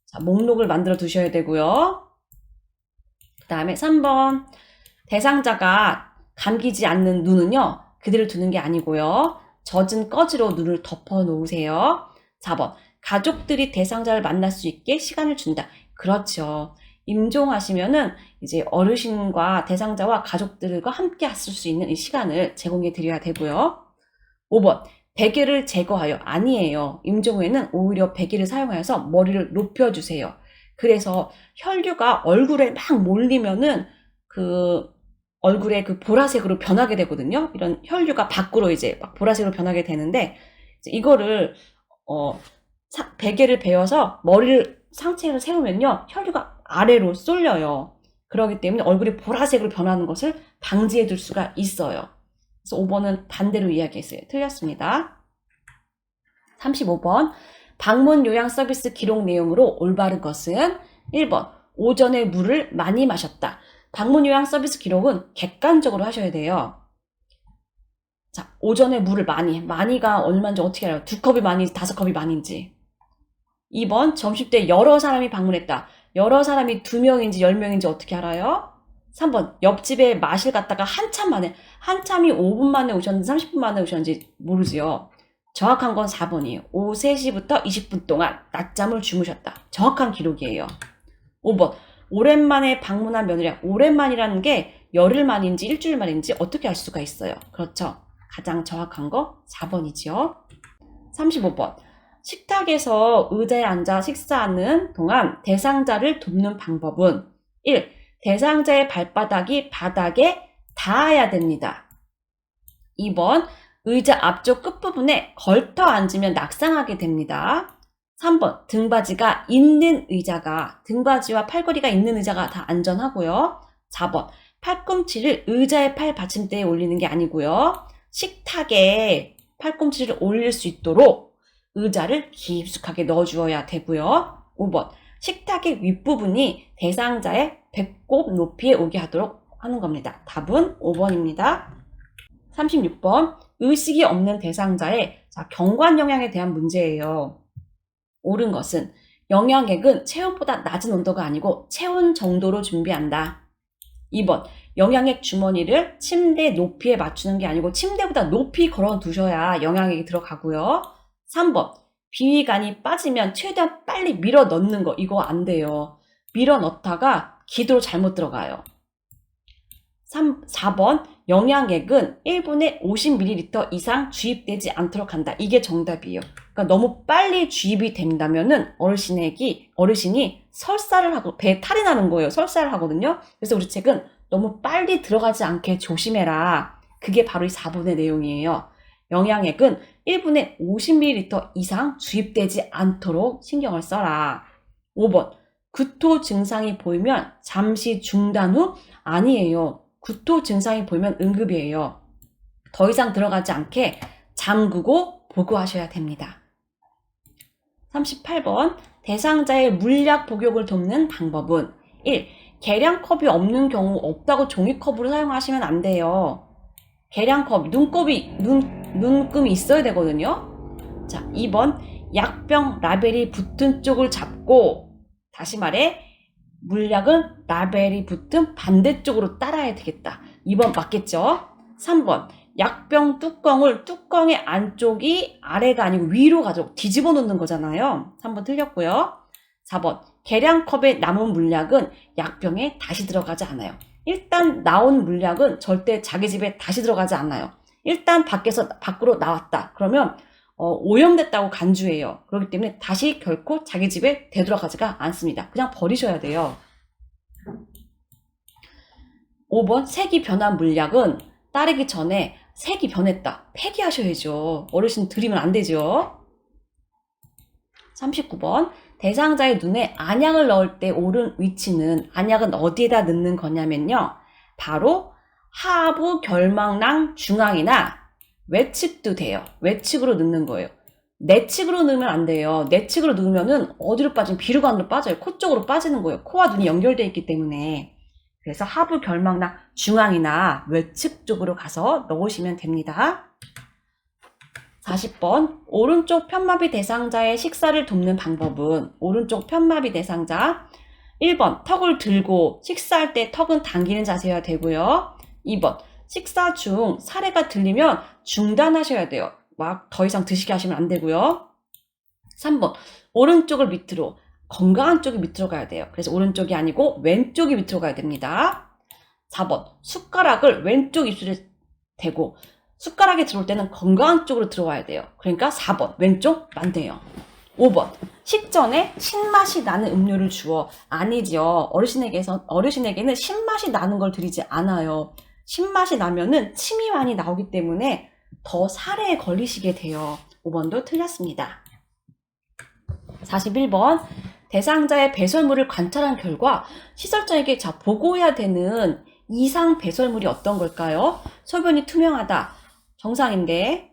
자, 목록을 만들어 두셔야 되고요. 그 다음에 3번. 대상자가 감기지 않는 눈은요, 그대로 두는 게 아니고요. 젖은 꺼지로 눈을 덮어 놓으세요. 4번. 가족들이 대상자를 만날 수 있게 시간을 준다. 그렇죠. 임종하시면은 이제 어르신과 대상자와 가족들과 함께 하실 수 있는 이 시간을 제공해 드려야 되고요. 5번. 베개를 제거하여. 아니에요. 임종 후에는 오히려 베개를 사용하여서 머리를 높여주세요. 그래서 혈류가 얼굴에 막 몰리면은 그 얼굴에 그 보라색으로 변하게 되거든요. 이런 혈류가 밖으로 이제 막 보라색으로 변하게 되는데, 이거를 베개를 베어서 머리를 상체를 세우면요, 혈류가 아래로 쏠려요. 그렇기 때문에 얼굴이 보라색으로 변하는 것을 방지해 줄 수가 있어요. 그래서 5번은 반대로 이야기했어요. 틀렸습니다. 35번. 방문 요양 서비스 기록 내용으로 올바른 것은 1번. 오전에 물을 많이 마셨다. 방문 요양 서비스 기록은 객관적으로 하셔야 돼요. 자, 오전에 물을 많이가 얼마인지 어떻게 알아요? 2컵이 많은지 5컵이 많은지. 2번. 점심때 여러 사람이 방문했다. 여러 사람이 2명인지 10명인지 어떻게 알아요? 3번 옆집에 마실 갔다가 한참이 5분 만에 오셨는지 30분 만에 오셨는지 모르지요. 정확한 건 4번이에요. 오후 3시부터 20분 동안 낮잠을 주무셨다. 정확한 기록이에요. 5번 오랜만에 방문한 며느리야. 오랜만이라는 게 열흘 만인지 일주일 만인지 어떻게 알 수가 있어요? 그렇죠. 가장 정확한 거 4번이지요. 35번 식탁에서 의자에 앉아 식사하는 동안 대상자를 돕는 방법은 1. 대상자의 발바닥이 바닥에 닿아야 됩니다. 2번 의자 앞쪽 끝부분에 걸터 앉으면 낙상하게 됩니다. 3번 등받이가 있는 의자가 등받이와 팔걸이가 있는 의자가 다 안전하고요. 4번 팔꿈치를 의자의 팔 받침대에 올리는 게 아니고요. 식탁에 팔꿈치를 올릴 수 있도록 의자를 깊숙하게 넣어주어야 되고요. 5번 식탁의 윗부분이 대상자의 배꼽 높이에 오게 하도록 하는 겁니다. 답은 5번입니다. 36번 의식이 없는 대상자의 경관 영양에 대한 문제예요. 옳은 것은 영양액은 체온보다 낮은 온도가 아니고 체온 정도로 준비한다. 2번 영양액 주머니를 침대 높이에 맞추는 게 아니고 침대보다 높이 걸어 두셔야 영양액이 들어가고요. 3번 비위간이 빠지면 최대한 빨리 밀어 넣는 거 이거 안 돼요. 밀어 넣다가 기도로 잘못 들어가요. 4번 영양액은 1분에 50ml 이상 주입되지 않도록 한다. 이게 정답이에요. 그러니까 너무 빨리 주입이 된다면은 어르신이 설사를 하고 배에 탈이 나는 거예요. 설사를 하거든요. 그래서 우리 책은 너무 빨리 들어가지 않게 조심해라. 그게 바로 이 4번의 내용이에요. 영양액은 1분에 50ml 이상 주입되지 않도록 신경을 써라. 5번 구토 증상이 보이면 잠시 중단 후 아니에요. 구토 증상이 보이면 응급이에요. 더 이상 들어가지 않게 잠그고 보고하셔야 됩니다. 38번 대상자의 물약 복용을 돕는 방법은 1. 계량컵이 없는 경우 없다고 종이컵으로 사용하시면 안 돼요. 계량컵, 눈금이 있어야 되거든요. 자, 2번 약병 라벨이 붙은 쪽을 잡고 다시 말해 물약은 라벨이 붙은 반대쪽으로 따라야 되겠다. 2번 맞겠죠? 3번 약병 뚜껑의 안쪽이 아래가 아니고 위로 가지고 뒤집어 놓는 거잖아요. 3번 틀렸고요. 4번 계량컵에 남은 물약은 약병에 다시 들어가지 않아요. 일단 나온 물약은 절대 자기 집에 다시 들어가지 않아요. 일단 밖으로 나왔다. 그러면 오염됐다고 간주해요. 그렇기 때문에 다시 결코 자기 집에 되돌아가지가 않습니다. 그냥 버리셔야 돼요. 5번 색이 변한 물약은 따르기 전에 색이 변했다. 폐기하셔야죠. 어르신 드리면 안 되죠. 39번 대상자의 눈에 안약을 넣을 때 옳은 위치는 안약은 어디에다 넣는 거냐면요. 바로 하부 결막낭 중앙이나 외측도 돼요. 외측으로 넣는 거예요. 내측으로 넣으면 안 돼요. 내측으로 넣으면은 어디로 빠지면 비루관으로 빠져요. 코 쪽으로 빠지는 거예요. 코와 눈이 연결되어 있기 때문에. 그래서 하부 결막낭 중앙이나 외측 쪽으로 가서 넣으시면 됩니다. 40번 오른쪽 편마비 대상자의 식사를 돕는 방법은 오른쪽 편마비 대상자 1번 턱을 들고 식사할 때 턱은 당기는 자세여야 되고요. 2번 식사 중 사례가 들리면 중단하셔야 돼요. 막 더 이상 드시게 하시면 안 되고요. 3번 오른쪽을 밑으로 건강한 쪽이 밑으로 가야 돼요. 그래서 오른쪽이 아니고 왼쪽이 밑으로 가야 됩니다. 4번 숟가락을 왼쪽 입술에 대고 숟가락이 들어올 때는 건강한 쪽으로 들어와야 돼요. 그러니까 4번 왼쪽 맞네요. 5번 식전에 신맛이 나는 음료를 주어. 아니죠. 어르신에게는 신맛이 나는 걸 드리지 않아요. 신맛이 나면은 침이 많이 나오기 때문에 더 살해에 걸리시게 돼요. 5번도 틀렸습니다. 41번 대상자의 배설물을 관찰한 결과 시설자에게 보고해야 되는 이상 배설물이 어떤 걸까요? 소변이 투명하다. 정상인데.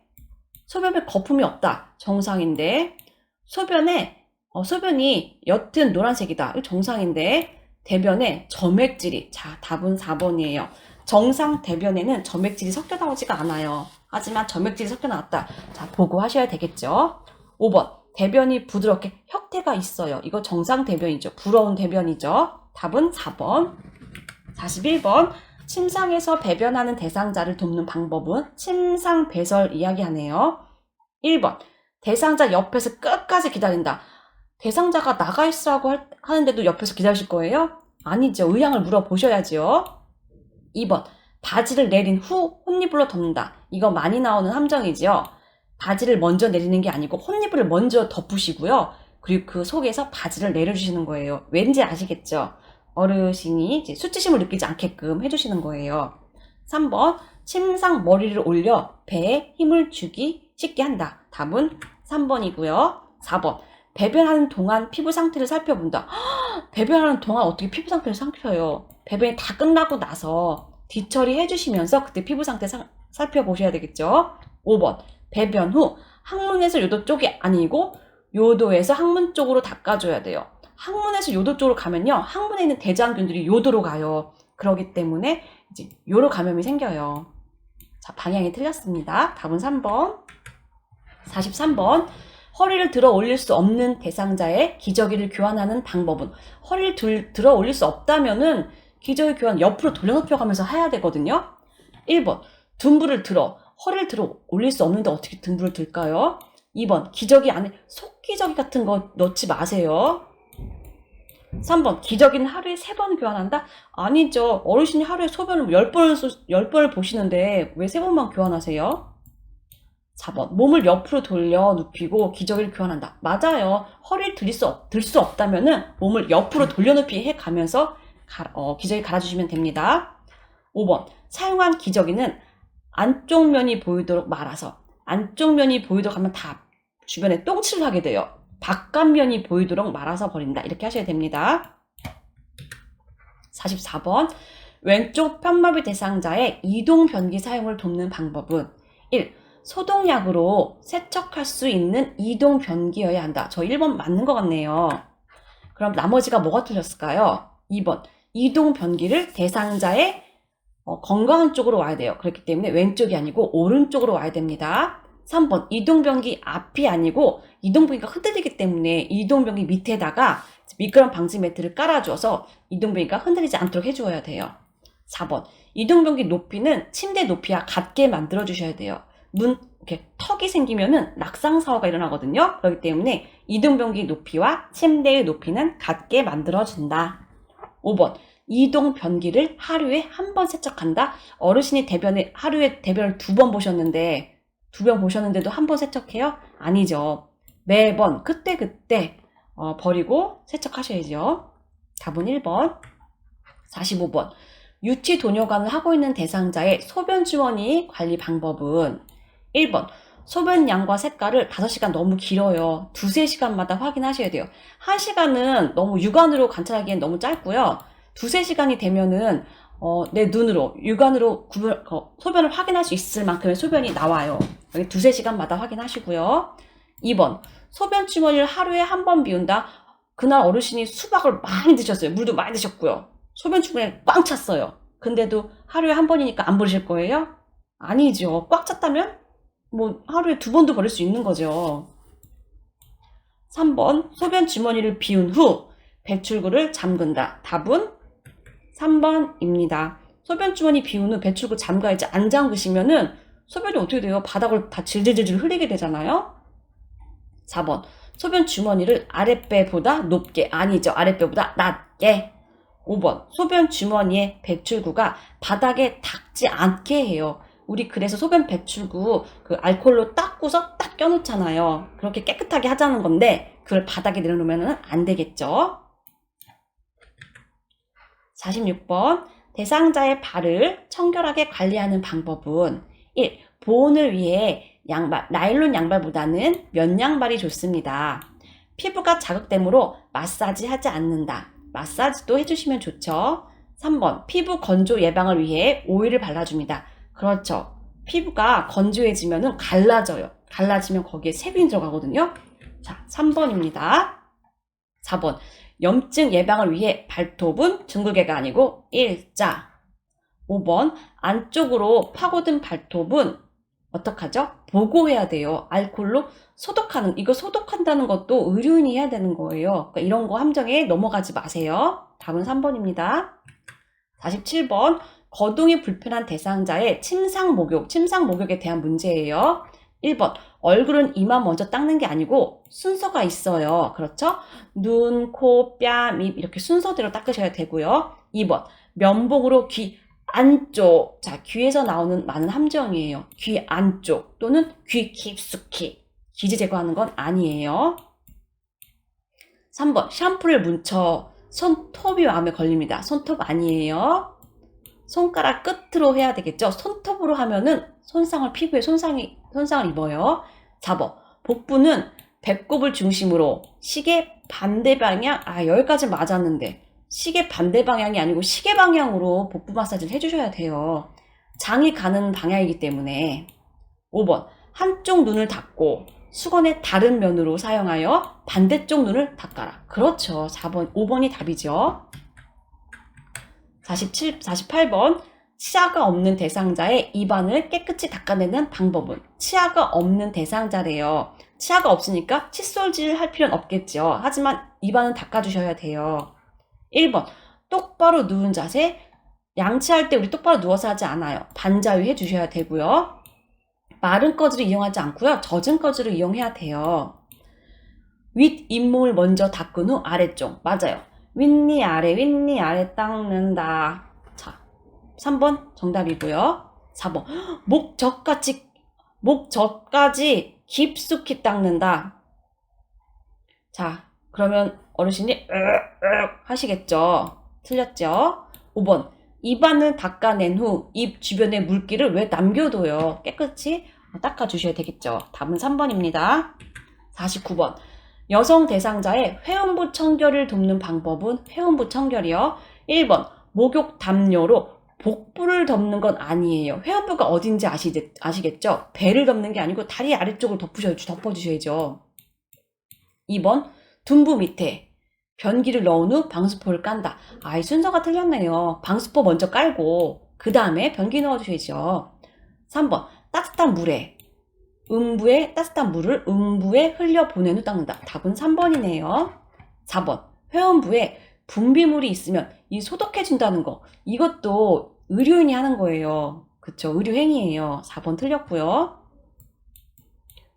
소변에 거품이 없다. 정상인데. 소변이 옅은 노란색이다. 정상인데. 대변에 점액질이. 자, 답은 4번이에요. 정상 대변에는 점액질이 섞여 나오지가 않아요. 하지만 점액질이 섞여 나왔다. 자, 보고하셔야 되겠죠. 5번 대변이 부드럽게 혁태가 있어요. 이거 정상 대변이죠. 부러운 대변이죠. 답은 4번. 41번. 침상에서 배변하는 대상자를 돕는 방법은 침상배설 이야기하네요. 1번. 대상자 옆에서 끝까지 기다린다. 대상자가 나가 있으라고 하는데도 옆에서 기다리실 거예요? 아니죠. 의향을 물어보셔야죠. 2번. 바지를 내린 후 혼이불로 덮는다. 이거 많이 나오는 함정이죠. 바지를 먼저 내리는 게 아니고 혼이불을 먼저 덮으시고요. 그리고 그 속에서 바지를 내려주시는 거예요. 왠지 아시겠죠? 어르신이 이제 수치심을 느끼지 않게끔 해주시는 거예요. 3번. 침상 머리를 올려 배에 힘을 주기 쉽게 한다. 답은 3번이고요. 4번. 배변하는 동안 피부 상태를 살펴본다. 배변하는 동안 어떻게 피부 상태를 살펴요? 배변이 다 끝나고 나서 뒤처리 해주시면서 그때 피부 상태 살펴보셔야 되겠죠. 5번. 배변 후 항문에서 요도 쪽이 아니고 요도에서 항문 쪽으로 닦아줘야 돼요. 항문에서 요도 쪽으로 가면요. 항문에 있는 대장균들이 요도로 가요. 그렇기 때문에 이제 요로 감염이 생겨요. 자, 방향이 틀렸습니다. 답은 3번. 43번. 허리를 들어 올릴 수 없는 대상자의 기저귀를 교환하는 방법은 허리를 들어 올릴 수 없다면은 기저귀 교환 옆으로 돌려눕혀 가면서 해야 되거든요. 1번. 둔부를 들어. 허리를 들어 올릴 수 없는데 어떻게 둔부를 들까요? 2번. 기저귀 안에 속기저귀 같은 거 넣지 마세요. 3번. 기저귀는 하루에 3번 교환한다? 아니죠. 어르신이 하루에 소변을 10번을 보시는데 왜 3번만 교환하세요? 4번. 몸을 옆으로 돌려 눕히고 기저귀를 교환한다. 맞아요. 허리를 들 수 없다면은 몸을 옆으로 돌려 눕히 해 가면서 기저귀 갈아주시면 됩니다. 5번. 사용한 기저귀는 안쪽 면이 보이도록 말아서. 안쪽 면이 보이도록 하면 다 주변에 똥칠을 하게 돼요. 바깥면이 보이도록 말아서 버린다. 이렇게 하셔야 됩니다. 44번. 왼쪽 편마비 대상자의 이동 변기 사용을 돕는 방법은 1. 소독약으로 세척할 수 있는 이동 변기여야 한다. 저 1번 맞는 것 같네요. 그럼 나머지가 뭐가 틀렸을까요? 2번. 이동 변기를 대상자의 건강한 쪽으로 와야 돼요. 그렇기 때문에 왼쪽이 아니고 오른쪽으로 와야 됩니다. 3번. 이동변기 앞이 아니고 이동변기가 흔들리기 때문에 이동변기 밑에다가 미끄럼 방지 매트를 깔아줘서 이동변기가 흔들리지 않도록 해주어야 돼요. 4번. 이동변기 높이는 침대 높이와 같게 만들어주셔야 돼요. 이렇게 턱이 생기면은 낙상사고가 일어나거든요. 그렇기 때문에 이동변기 높이와 침대의 높이는 같게 만들어준다. 5번. 이동 변기를 하루에 한 번 세척한다. 어르신이 하루에 대변을 2번 보셨는데 2번 보셨는데도 한 번 세척해요? 아니죠. 매번 그때 버리고 세척하셔야죠. 답은 1번. 45번. 유치 도뇨관을 하고 있는 대상자의 소변 주머니 관리 방법은 1번. 소변 양과 색깔을 5시간 너무 길어요. 2-3시간마다 확인하셔야 돼요. 1시간은 너무 육안으로 관찰하기엔 너무 짧고요. 2-3시간이 되면은 내 눈으로 육안으로 소변을 확인할 수 있을 만큼의 소변이 나와요. 여기 2-3시간마다 확인하시고요. 2번. 소변 주머니를 하루에 한 번 비운다. 그날 어르신이 수박을 많이 드셨어요. 물도 많이 드셨고요. 소변 주머니에 꽉 찼어요. 근데도 하루에 한 번이니까 안 버리실 거예요? 아니죠. 꽉 찼다면 하루에 2번도 버릴 수 있는 거죠. 3번. 소변 주머니를 비운 후 배출구를 잠근다. 답은 3번입니다. 소변 주머니 비운 후 배출구 잠가야지. 안 잠그시면은 소변이 어떻게 돼요? 바닥을 다 질질질 흘리게 되잖아요. 4번. 소변 주머니를 아랫배보다 높게. 아니죠. 아랫배보다 낮게. 5번. 소변 주머니의 배출구가 바닥에 닿지 않게 해요. 우리 그래서 소변 배출구 알코올로 닦고서 딱 껴놓잖아요. 그렇게 깨끗하게 하자는 건데 그걸 바닥에 내려놓으면 안 되겠죠. 46번. 대상자의 발을 청결하게 관리하는 방법은 1. 보온을 위해 나일론 양발보다는 면 양발이 좋습니다. 피부가 자극되므로 마사지 하지 않는다. 마사지도 해주시면 좋죠. 3번. 피부 건조 예방을 위해 오일을 발라줍니다. 그렇죠. 피부가 건조해지면 갈라져요. 갈라지면 거기에 세균이 들어가거든요. 자, 3번입니다. 4번. 염증 예방을 위해 발톱은 둥글게가 아니고 일자. 5번. 안쪽으로 파고든 발톱은 어떡하죠? 보고해야 돼요. 알코올로 소독하는, 이거 소독한다는 것도 의료인이 해야 되는 거예요. 그러니까 이런 거 함정에 넘어가지 마세요. 답은 3번입니다. 47번, 거동이 불편한 대상자의 침상 목욕에 대한 문제예요. 1번, 얼굴은 이만 먼저 닦는 게 아니고 순서가 있어요. 그렇죠? 눈, 코, 뺨, 입 이렇게 순서대로 닦으셔야 되고요. 2번, 면봉으로 귀 안쪽. 자, 귀에서 나오는 많은 함정이에요. 귀 안쪽 또는 귀 깊숙이. 기지 제거하는 건 아니에요. 3번, 샴푸를 뭉쳐 손톱이 마음에 걸립니다. 손톱 아니에요. 손가락 끝으로 해야 되겠죠. 손톱으로 하면은 피부에 손상을 입어요. 4번, 복부는 배꼽을 중심으로 시계 반대 방향, 여기까지 맞았는데 시계 반대 방향이 아니고 시계 방향으로 복부 마사지를 해주셔야 돼요. 장이 가는 방향이기 때문에. 5번, 한쪽 눈을 닫고 수건의 다른 면으로 사용하여 반대쪽 눈을 닦아라. 그렇죠. 5번이 답이죠. 48번, 치아가 없는 대상자의 입안을 깨끗이 닦아내는 방법은? 치아가 없는 대상자래요. 치아가 없으니까 칫솔질 할 필요는 없겠죠. 하지만 입안은 닦아주셔야 돼요. 1번, 똑바로 누운 자세. 양치할 때 우리 똑바로 누워서 하지 않아요. 반자유 해주셔야 되고요. 마른 꺼즈를 이용하지 않고요. 젖은 꺼즈를 이용해야 돼요. 윗 잇몸을 먼저 닦은 후 아래쪽. 맞아요. 윗니 아래 닦는다. 자, 3번 정답이고요. 4번, 목젖까지 깊숙이 닦는다. 자, 그러면 어르신이 하시겠죠? 틀렸죠? 5번, 입안을 닦아낸 후 입 주변의 물기를 왜 남겨둬요? 깨끗이 닦아주셔야 되겠죠? 답은 3번입니다. 49번, 여성 대상자의 회음부 청결을 돕는 방법은? 회음부 청결이요. 1번, 목욕 담요로 복부를 덮는 건 아니에요. 회음부가 어딘지 아시겠죠? 배를 덮는 게 아니고 다리 아래쪽을 덮어주셔야죠. 2번, 둔부 밑에 변기를 넣은 후 방수포를 깐다. 이 순서가 틀렸네요. 방수포 먼저 깔고 그 다음에 변기 넣어주셔야죠. 3번, 따뜻한 물을 음부에 흘려보낸 후 닦는다. 답은 3번이네요. 4번, 회원부에 분비물이 있으면 이 소독해준다는 거. 이것도 의료인이 하는 거예요. 그쵸? 의료행위예요. 4번 틀렸고요.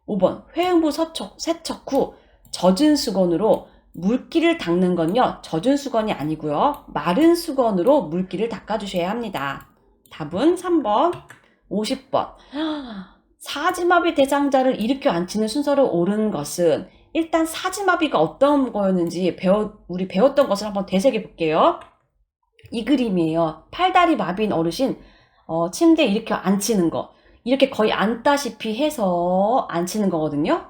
5번, 회음부 세척 후 젖은 수건으로 물기를 닦는 건요. 젖은 수건이 아니고요. 마른 수건으로 물기를 닦아주셔야 합니다. 답은 3번. 50번. 사지마비 대상자를 일으켜 앉히는 순서로 옳은 것은? 일단 사지마비가 어떤 거였는지 우리 배웠던 것을 한번 되새겨 볼게요. 이 그림이에요. 팔다리 마비인 어르신 침대에 일으켜 앉히는 거. 이렇게 거의 앉다시피 해서 앉히는 거거든요.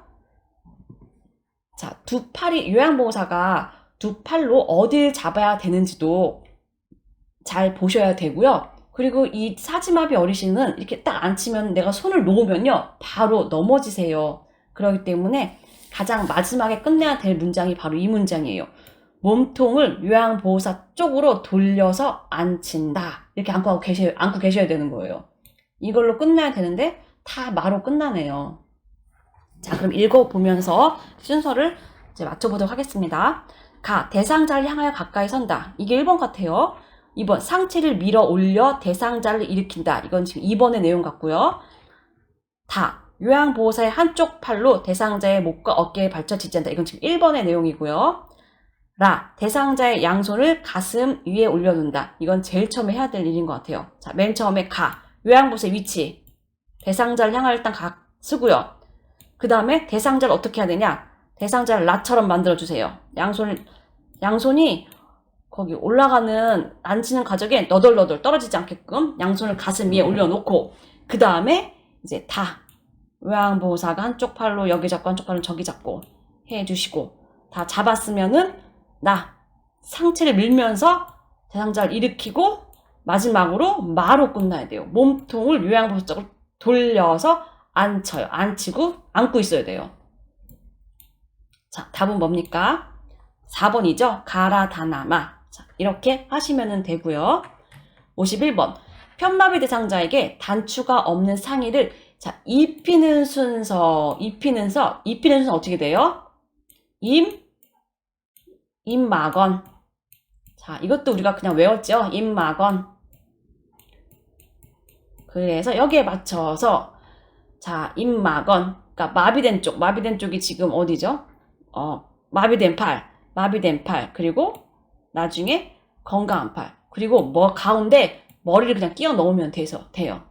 자, 요양보호사가 두 팔로 어딜 잡아야 되는지도 잘 보셔야 되고요. 그리고 이 사지마비 어르신은 이렇게 딱 앉히면 내가 손을 놓으면요. 바로 넘어지세요. 그렇기 때문에 가장 마지막에 끝내야 될 문장이 바로 이 문장이에요. 몸통을 요양보호사 쪽으로 돌려서 앉힌다. 이렇게 안고 계셔야 되는 거예요. 이걸로 끝내야 되는데 다 마로 끝나네요. 자, 그럼 읽어보면서 순서를 이제 맞춰보도록 하겠습니다. 대상자를 향하여 가까이 선다. 이게 1번 같아요. 2번, 상체를 밀어 올려 대상자를 일으킨다. 이건 지금 2번의 내용 같고요. 요양보호사의 한쪽 팔로 대상자의 목과 어깨에 받쳐 지지한다. 이건 지금 1번의 내용이고요. 대상자의 양손을 가슴 위에 올려놓는다. 이건 제일 처음에 해야 될 일인 것 같아요. 자, 맨 처음에 요양보호사의 위치. 대상자를 향하여 일단 쓰고요. 그 다음에 대상자를 어떻게 해야 되냐? 대상자를 라처럼 만들어주세요. 양손이 거기 올라가는, 앉히는 과정에 너덜너덜 떨어지지 않게끔 양손을 가슴 위에 올려놓고, 그 다음에 이제 요양보호사가 한쪽 팔로 여기 잡고 한쪽 팔로 저기 잡고 해주시고, 다 잡았으면은 상체를 밀면서 대상자를 일으키고, 마지막으로 마로 끝나야 돼요. 몸통을 요양보호사 쪽으로 돌려서 안고 있어야 돼요. 자, 답은 뭡니까? 4번이죠? 가라다나마. 자, 이렇게 하시면 되고요. 51번. 편마비 대상자에게 단추가 없는 상의를 자, 입히는 순서 어떻게 돼요? 임마건. 자, 이것도 우리가 그냥 외웠죠? 임마건. 그래서 여기에 맞춰서, 자, 임마건. 그러니까 마비된 쪽이 지금 어디죠? 마비된 팔. 그리고 나중에 건강한 팔. 그리고 뭐 가운데 머리를 그냥 끼워 넣으면 돼요.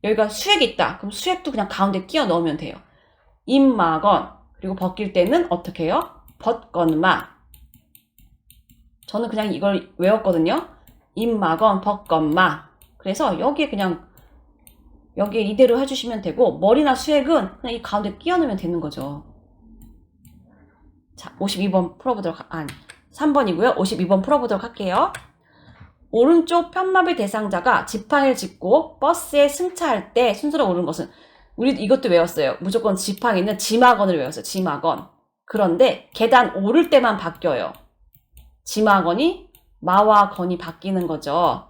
여기가 수액이 있다. 그럼 수액도 그냥 가운데 끼워 넣으면 돼요. 임마건. 그리고 벗길 때는 어떻게 해요? 벗건마. 저는 그냥 이걸 외웠거든요. 임마건, 벗건마. 그래서 여기에 이대로 해주시면 되고, 머리나 수액은 그냥 이 가운데 끼워 넣으면 되는 거죠. 자, 52번 풀어보도록, 3번이고요. 52번 풀어보도록 할게요. 오른쪽 편마비 대상자가 지팡이를 짚고 버스에 승차할 때 순서로 오르는 것은, 우리 이것도 외웠어요. 무조건 지팡이는 지마건을 외웠어요. 지마건. 그런데 계단 오를 때만 바뀌어요. 지마건이 마와 건이 바뀌는 거죠.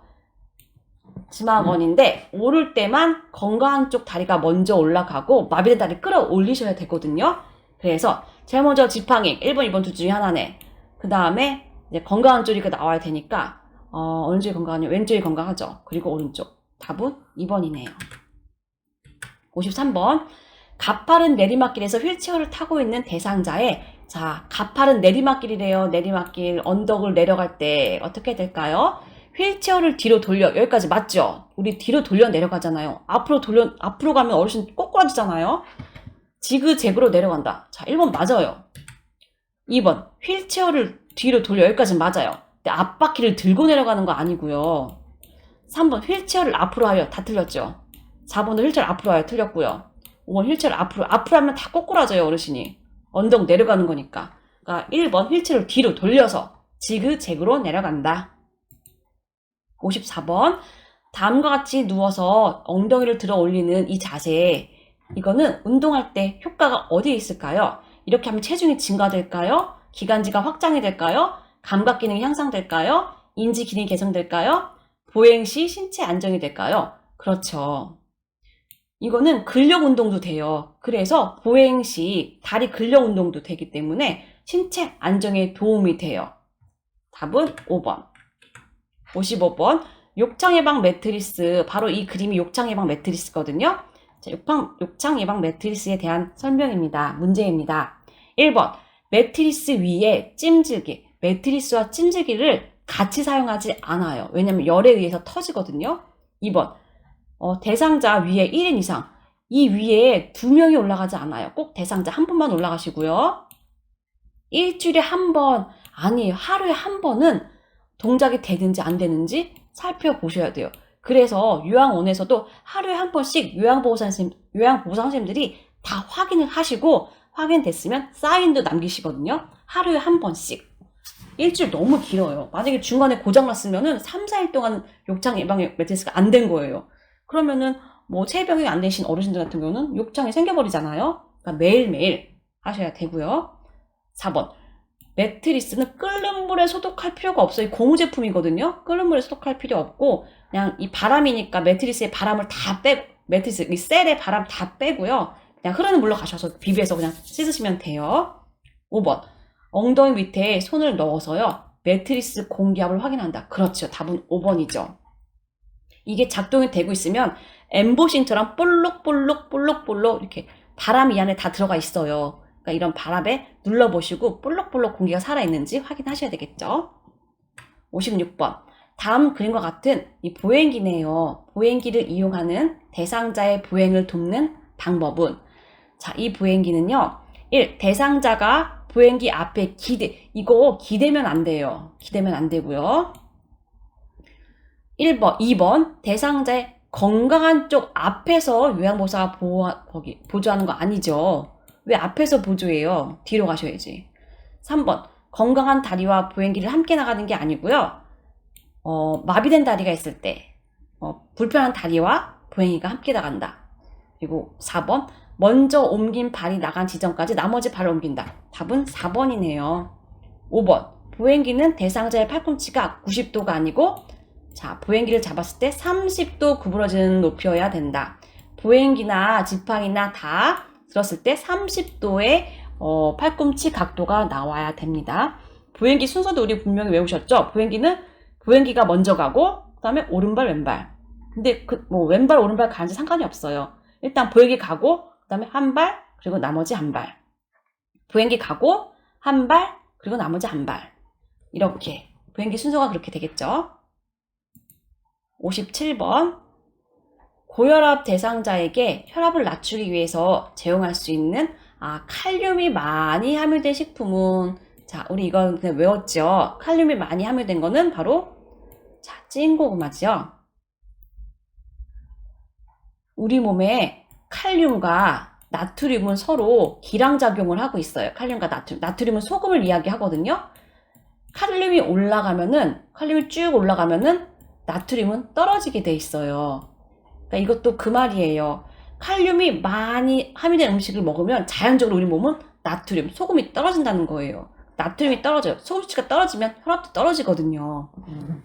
지마건인데 오를 때만 건강한 쪽 다리가 먼저 올라가고 마비된 다리 끌어올리셔야 되거든요. 그래서 제일 먼저 지팡이 1번, 2번 둘 중에 하나네. 그 다음에 이제 건강한 쪽이 나와야 되니까 어느 쪽이 건강하냐? 왼쪽이 건강하죠. 그리고 오른쪽. 답은 2번이네요. 53번. 가파른 내리막길에서 휠체어를 타고 있는 대상자의, 자, 가파른 내리막길이래요. 내리막길, 언덕을 내려갈 때 어떻게 될까요? 휠체어를 뒤로 돌려. 여기까지 맞죠? 우리 뒤로 돌려 내려가잖아요. 앞으로 가면 어르신 꼬꾸라지잖아요. 지그재그로 내려간다. 자, 1번 맞아요. 2번. 휠체어를 뒤로 돌려. 여기까지 맞아요. 근데 앞바퀴를 들고 내려가는 거 아니고요. 3번. 휠체어를 앞으로 하여. 다 틀렸죠? 4번은 휠체어를 앞으로 하여. 틀렸고요. 5번 휠체어를 앞으로 하면 다 꼬꾸라져요, 어르신이. 언덕 내려가는 거니까. 그러니까 1번 휠체어를 뒤로 돌려서 지그재그로 내려간다. 54번. 다음과 같이 누워서 엉덩이를 들어 올리는 이 자세, 이거는 운동할 때 효과가 어디에 있을까요? 이렇게 하면 체중이 증가될까요? 기관지가 확장이 될까요? 감각 기능이 향상될까요? 인지 기능이 개선될까요? 보행 시 신체 안정이 될까요? 그렇죠. 이거는 근력 운동도 돼요. 그래서 보행 시 다리 근력 운동도 되기 때문에 신체 안정에 도움이 돼요. 답은 5번. 55번. 욕창 예방 매트리스. 바로 이 그림이 욕창 예방 매트리스거든요. 자, 욕창 예방 매트리스에 대한 설명입니다. 문제입니다. 1번. 매트리스 위에 찜질기. 매트리스와 찜질기를 같이 사용하지 않아요. 왜냐면 열에 의해서 터지거든요. 2번. 대상자 위에 1인 이상. 이 위에 2명이 올라가지 않아요. 꼭 대상자 한 분만 올라가시고요. 일주일에 한 번, 아니에요. 하루에 한 번은 동작이 되는지 안 되는지 살펴보셔야 돼요. 그래서 요양원에서도 하루에 한 번씩 요양보호사 선생님들이 다 확인을 하시고, 확인됐으면 사인도 남기시거든요. 하루에 한 번씩. 일주일 너무 길어요. 만약에 중간에 고장났으면은 3, 4일 동안 욕창 예방 매트리스가 안 된 거예요. 그러면은 뭐 체병이 안 되신 어르신들 같은 경우는 욕창이 생겨버리잖아요. 그러니까 매일매일 하셔야 되고요. 4번. 매트리스는 끓는 물에 소독할 필요가 없어요. 고무 제품이거든요. 끓는 물에 소독할 필요 없고, 그냥 이 바람이니까 매트리스의 바람을 다 빼고, 매트리스 이 셀의 바람 다 빼고요. 그냥 흐르는 물로 가셔서 비비해서 그냥 씻으시면 돼요. 5번. 엉덩이 밑에 손을 넣어서요. 매트리스 공기압을 확인한다. 그렇죠. 답은 5번이죠. 이게 작동이 되고 있으면 엠보싱처럼 볼록볼록 이렇게 바람이 이 안에 다 들어가 있어요. 그러니까 이런 바람에 눌러보시고 볼록볼록 공기가 살아있는지 확인하셔야 되겠죠. 56번. 다음 그림과 같은 이 보행기네요. 보행기를 이용하는 대상자의 보행을 돕는 방법은, 자, 이 보행기는요. 1. 대상자가 보행기 앞에 이거 기대면 안 돼요. 기대면 안 되고요. 2번. 대상자의 건강한 쪽 앞에서 요양보호사가 보조하는 거 아니죠. 왜 앞에서 보조해요? 뒤로 가셔야지. 3번. 건강한 다리와 보행기를 함께 나가는 게 아니고요. 마비된 다리가 있을 때 불편한 다리와 보행기가 함께 나간다. 그리고 4번. 먼저 옮긴 발이 나간 지점까지 나머지 발을 옮긴다. 답은 4번이네요. 5번. 보행기는 대상자의 팔꿈치가 90도가 아니고, 자, 보행기를 잡았을 때 30도 구부러지는 높이여야 된다. 보행기나 지팡이나 다 들었을 때 30도의 팔꿈치 각도가 나와야 됩니다. 보행기 순서도 우리 분명히 외우셨죠? 보행기가 먼저 가고 그 다음에 오른발 왼발. 근데 왼발 오른발 가는지 상관이 없어요. 일단 보행기 가고 그 다음에 한 발 그리고 나머지 한 발. 보행기 가고 한 발 그리고 나머지 한 발. 이렇게 보행기 순서가 그렇게 되겠죠. 57번 고혈압 대상자에게 혈압을 낮추기 위해서 제공할 수 있는 칼륨이 많이 함유된 식품은, 자, 우리 이건 그냥 외웠죠. 칼륨이 많이 함유된 거는 바로 찐고구마죠. 우리 몸에 칼륨과 나트륨은 서로 기량작용을 하고 있어요. 칼륨과 나트륨은 소금을 이야기하거든요. 칼륨이 쭉 올라가면은 나트륨은 떨어지게 돼 있어요. 그러니까 이것도 그 말이에요. 칼륨이 많이 함유된 음식을 먹으면 자연적으로 우리 몸은 나트륨, 소금이 떨어진다는 거예요. 나트륨이 떨어져요. 소금 수치가 떨어지면 혈압도 떨어지거든요.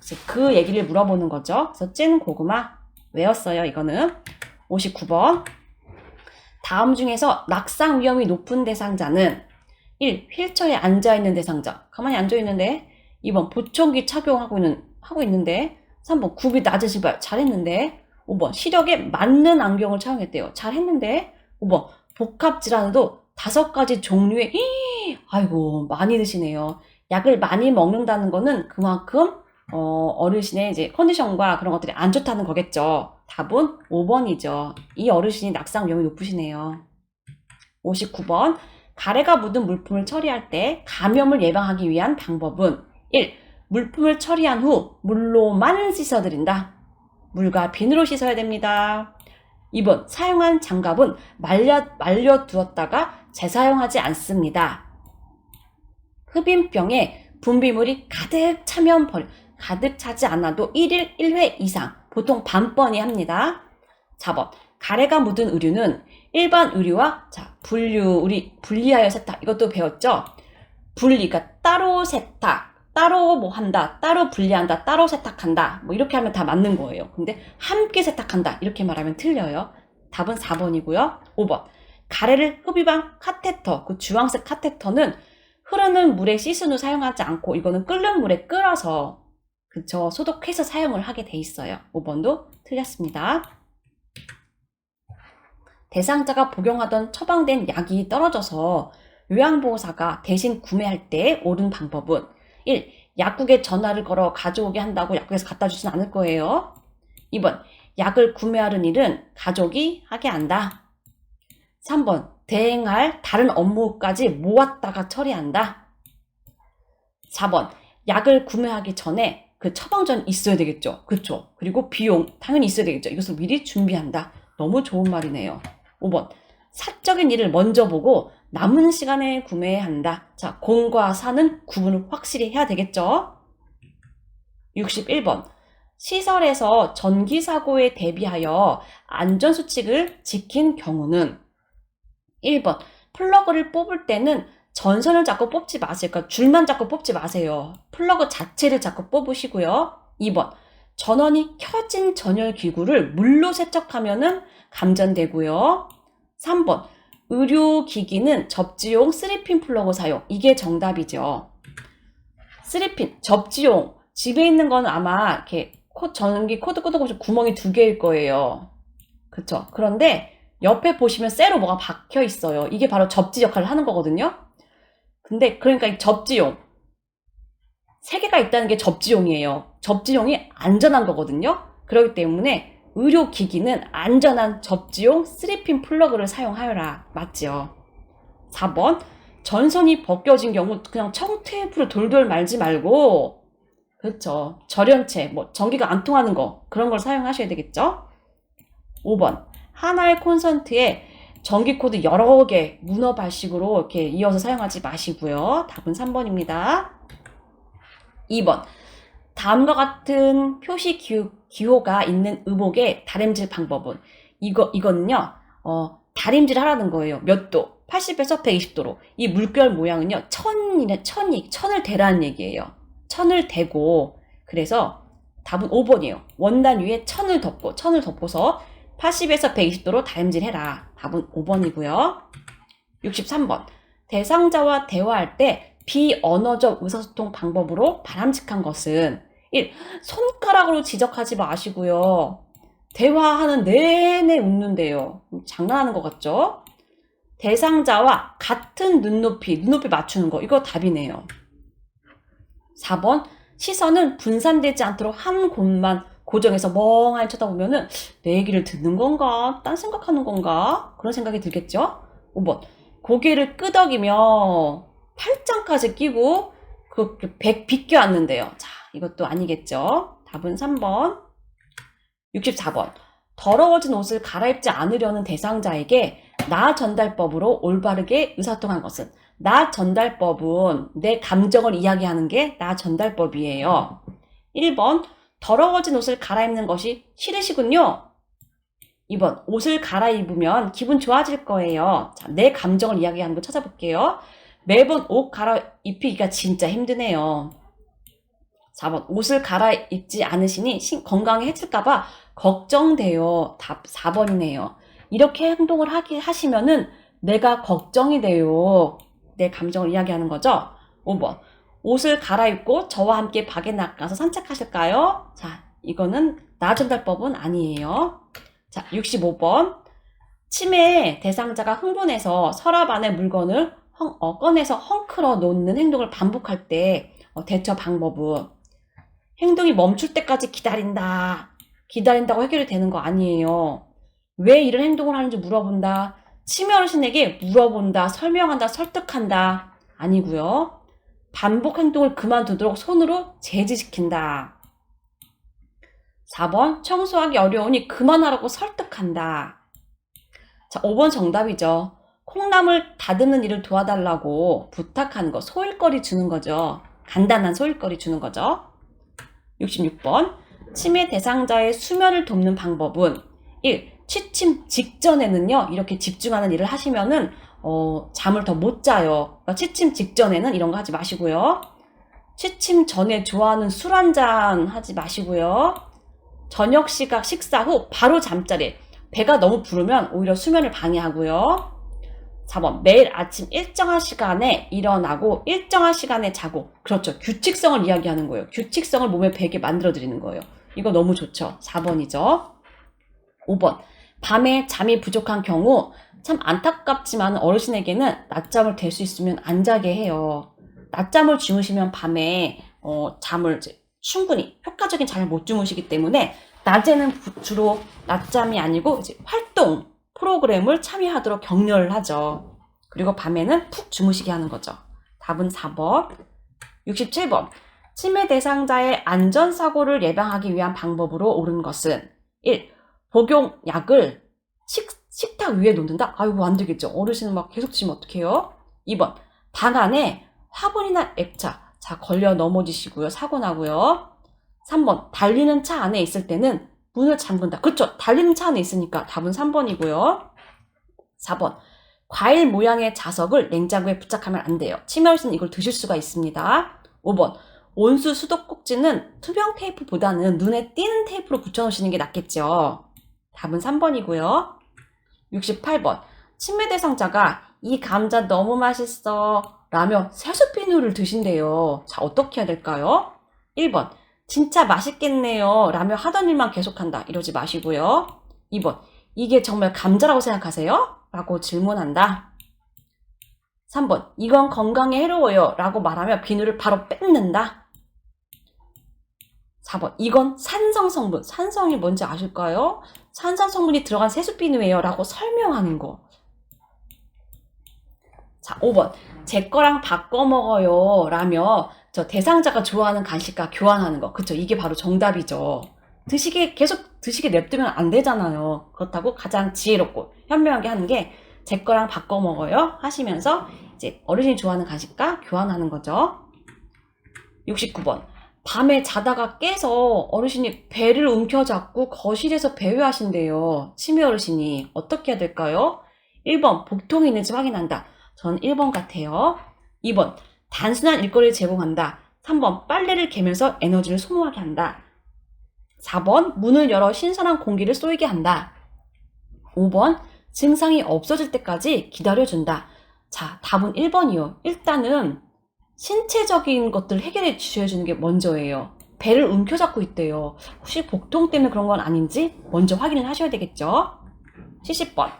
그래서 그 얘기를 물어보는 거죠. 그래서 찐 고구마 외웠어요. 이거는 59번. 다음 중에서 낙상 위험이 높은 대상자는 1. 휠체어에 앉아있는 대상자. 가만히 앉아있는데. 2번 보청기 착용하고 있는데. 3번 굽이 낮은 신발. 잘했는데. 5번 시력에 맞는 안경을 착용했대요. 잘했는데. 5번 복합질환도 5가지 종류의 아이고 많이 드시네요. 약을 많이 먹는다는 거는 그만큼 어르신의 이제 컨디션과 그런 것들이 안 좋다는 거겠죠. 답은 5번이죠. 이 어르신이 낙상 위험이 높으시네요. 59번 가래가 묻은 물품을 처리할 때 감염을 예방하기 위한 방법은 1. 물품을 처리한 후 물로만 씻어드린다. 물과 비누로 씻어야 됩니다. 2번 사용한 장갑은 말려 두었다가 재사용하지 않습니다. 흡인병에 분비물이 가득 차지 않아도 1일 1회 이상, 보통 반번이 합니다. 4번 가래가 묻은 의류는 일반 의류와 우리 분리하여 세탁, 이것도 배웠죠? 그러니까 따로 세탁, 따로 한다, 따로 분리한다, 따로 세탁한다, 이렇게 하면 다 맞는 거예요. 근데 함께 세탁한다 이렇게 말하면 틀려요. 답은 4번이고요. 5번 가래를 흡입한 카테터, 그 주황색 카테터는 흐르는 물에 씻은 후 사용하지 않고 이거는 끓는 물에 끓여서 소독해서 사용을 하게 돼 있어요. 5번도 틀렸습니다. 대상자가 복용하던 처방된 약이 떨어져서 요양보호사가 대신 구매할 때 옳은 방법은 1. 약국에 전화를 걸어 가져오게 한다고 약국에서 갖다 주진 않을 거예요. 2번 약을 구매하는 일은 가족이 하게 한다. 3번 대행할 다른 업무까지 모았다가 처리한다. 4번 약을 구매하기 전에 그 처방전 있어야 되겠죠. 그렇죠. 그리고 비용 당연히 있어야 되겠죠. 이것을 미리 준비한다. 너무 좋은 말이네요. 5번 사적인 일을 먼저 보고 남은 시간에 구매한다. 자, 공과 사는 구분을 확실히 해야 되겠죠. 61번 시설에서 전기사고에 대비하여 안전수칙을 지킨 경우는 1번 플러그를 뽑을 때는 전선을 자꾸 뽑지 마세요. 그러니까 줄만 자꾸 뽑지 마세요. 플러그 자체를 자꾸 뽑으시고요. 2번 전원이 켜진 전열기구를 물로 세척하면은 감전되고요. 3번 의료기기는 접지용 3핀 플러그 사용. 이게 정답이죠. 3핀 접지용 집에 있는 건 아마 이렇게 전기 코드 꽂아보시면 구멍이 2개일 거예요. 그쵸? 그런데 옆에 보시면 쇠로 뭐가 박혀 있어요. 이게 바로 접지 역할을 하는 거거든요. 근데 그러니까 이 접지용 3개가 있다는 게 접지용이에요. 접지용이 안전한 거거든요. 그렇기 때문에 의료기기는 안전한 접지용 3핀 플러그를 사용하여라. 맞죠? 4번 전선이 벗겨진 경우 그냥 청테이프로 돌돌 말지 말고, 그렇죠, 절연체, 전기가 안 통하는 거, 그런 걸 사용하셔야 되겠죠. 5번 하나의 콘센트에 전기 코드 여러 개 문어발식으로 이렇게 이어서 사용하지 마시고요. 답은 3번입니다. 2번 다음과 같은 표시 기호가 있는 의복의 다림질 방법은, 이거는요 다림질 하라는 거예요. 몇 도? 80에서 120도로. 이 물결 모양은요 천을 대라는 얘기예요. 천을 대고, 그래서 답은 5번이에요. 원단 위에 천을 덮고서 80에서 120도로 다림질해라. 답은 5번이고요. 63번. 대상자와 대화할 때 비언어적 의사소통 방법으로 바람직한 것은 1. 손가락으로 지적하지 마시고요. 대화하는 내내 웃는데요. 장난하는 것 같죠? 대상자와 같은 눈높이 맞추는 거. 이거 답이네요. 4번. 시선은 분산되지 않도록 한 곳만 고정해서 멍하니 쳐다보면은 내 얘기를 듣는 건가? 딴 생각하는 건가? 그런 생각이 들겠죠? 5번. 고개를 끄덕이며 팔짱까지 끼고 그 비껴 앉는데요. 자, 이것도 아니겠죠? 답은 3번. 64번. 더러워진 옷을 갈아입지 않으려는 대상자에게 나 전달법으로 올바르게 의사소통한 것은 나 전달법은 내 감정을 이야기하는 게 나 전달법이에요. 1번. 더러워진 옷을 갈아입는 것이 싫으시군요. 2번. 옷을 갈아입으면 기분 좋아질 거예요. 자, 내 감정을 이야기하는 거 찾아볼게요. 매번 옷 갈아입히기가 진짜 힘드네요. 4번. 옷을 갈아입지 않으시니 건강에 해칠까봐 걱정돼요. 답 4번이네요. 이렇게 행동을 하시면은 내가 걱정이 돼요. 내 감정을 이야기하는 거죠. 5번. 옷을 갈아입고 저와 함께 밖에 나가서 산책하실까요? 자, 이거는 나 전달법은 아니에요. 자, 65번. 치매 대상자가 흥분해서 서랍 안에 물건을 꺼내서 헝클어 놓는 행동을 반복할 때 대처 방법은 행동이 멈출 때까지 기다린다고 해결이 되는 거 아니에요. 왜 이런 행동을 하는지 물어본다. 치매 어르신에게 물어본다, 설명한다, 설득한다. 아니고요. 반복 행동을 그만두도록 손으로 제지시킨다. 4번. 청소하기 어려우니 그만하라고 설득한다. 자, 5번 정답이죠. 콩나물 다듬는 일을 도와달라고 부탁하는 거, 소일거리 주는 거죠. 간단한 소일거리 주는 거죠. 66번. 치매 대상자의 수면을 돕는 방법은 1. 취침 직전에는요, 이렇게 집중하는 일을 하시면은 잠을 더 못 자요. 그러니까 취침 직전에는 이런 거 하지 마시고요. 취침 전에 좋아하는 술 한잔 하지 마시고요. 저녁 식사 후 바로 잠자리. 배가 너무 부르면 오히려 수면을 방해하고요. 4번. 매일 아침 일정한 시간에 일어나고 일정한 시간에 자고. 그렇죠. 규칙성을 이야기하는 거예요. 규칙성을 몸에 배게 만들어드리는 거예요. 이거 너무 좋죠. 4번이죠. 5번. 밤에 잠이 부족한 경우 참 안타깝지만 어르신에게는 낮잠을 댈 수 있으면 안 자게 해요. 낮잠을 주무시면 밤에 잠을 충분히 효과적인 잠을 못 주무시기 때문에 낮에는 주로 낮잠이 아니고 이제 활동 프로그램을 참여하도록 격려를 하죠. 그리고 밤에는 푹 주무시게 하는 거죠. 답은 4번. 67번. 치매 대상자의 안전사고를 예방하기 위한 방법으로 옳은 것은 1. 복용약을 식탁 위에 놓는다? 아이고 안 되겠죠. 어르신은 막 계속 치면 어떡해요? 2번. 방 안에 화분이나 액차. 자, 걸려 넘어지시고요. 사고 나고요. 3번. 달리는 차 안에 있을 때는 문을 잠근다. 그렇죠. 달리는 차 안에 있으니까 답은 3번이고요. 4번. 과일 모양의 자석을 냉장고에 부착하면 안 돼요. 치매 어르신은 이걸 드실 수가 있습니다. 5번. 온수 수도꼭지는 투명 테이프보다는 눈에 띄는 테이프로 붙여놓으시는 게 낫겠죠. 답은 3번이고요. 68번. 치매 대상자가 이 감자 너무 맛있어 라며 새수비누를 드신대요. 자, 어떻게 해야 될까요? 1번. 진짜 맛있겠네요 라며 하던 일만 계속한다. 이러지 마시고요. 2번. 이게 정말 감자라고 생각하세요? 라고 질문한다. 3번. 이건 건강에 해로워요 라고 말하며 비누를 바로 뺏는다. 4번. 이건 산성 성분. 산성이 뭔지 아실까요? 산성 성분이 들어간 세수비누예요 라고 설명하는 거. 자, 5번. 제 거랑 바꿔 먹어요 라며 저 대상자가 좋아하는 간식과 교환하는 거. 그쵸? 이게 바로 정답이죠. 계속 드시게 냅두면 안 되잖아요. 그렇다고 가장 지혜롭고 현명하게 하는 게 제 거랑 바꿔 먹어요 하시면서 이제 어르신이 좋아하는 간식과 교환하는 거죠. 69번. 밤에 자다가 깨서 어르신이 배를 움켜잡고 거실에서 배회하신대요. 치매 어르신이. 어떻게 해야 될까요? 1번. 복통이 있는지 확인한다. 전 1번 같아요. 2번. 단순한 일거리를 제공한다. 3번. 빨래를 개면서 에너지를 소모하게 한다. 4번. 문을 열어 신선한 공기를 쏘이게 한다. 5번, 증상이 없어질 때까지 기다려준다. 자, 답은 1번이요. 일단은 신체적인 것들 해결해 주셔야주는 게 먼저예요. 배를 움켜잡고 있대요. 혹시 복통 때문에 그런 건 아닌지 먼저 확인을 하셔야 되겠죠. 70번.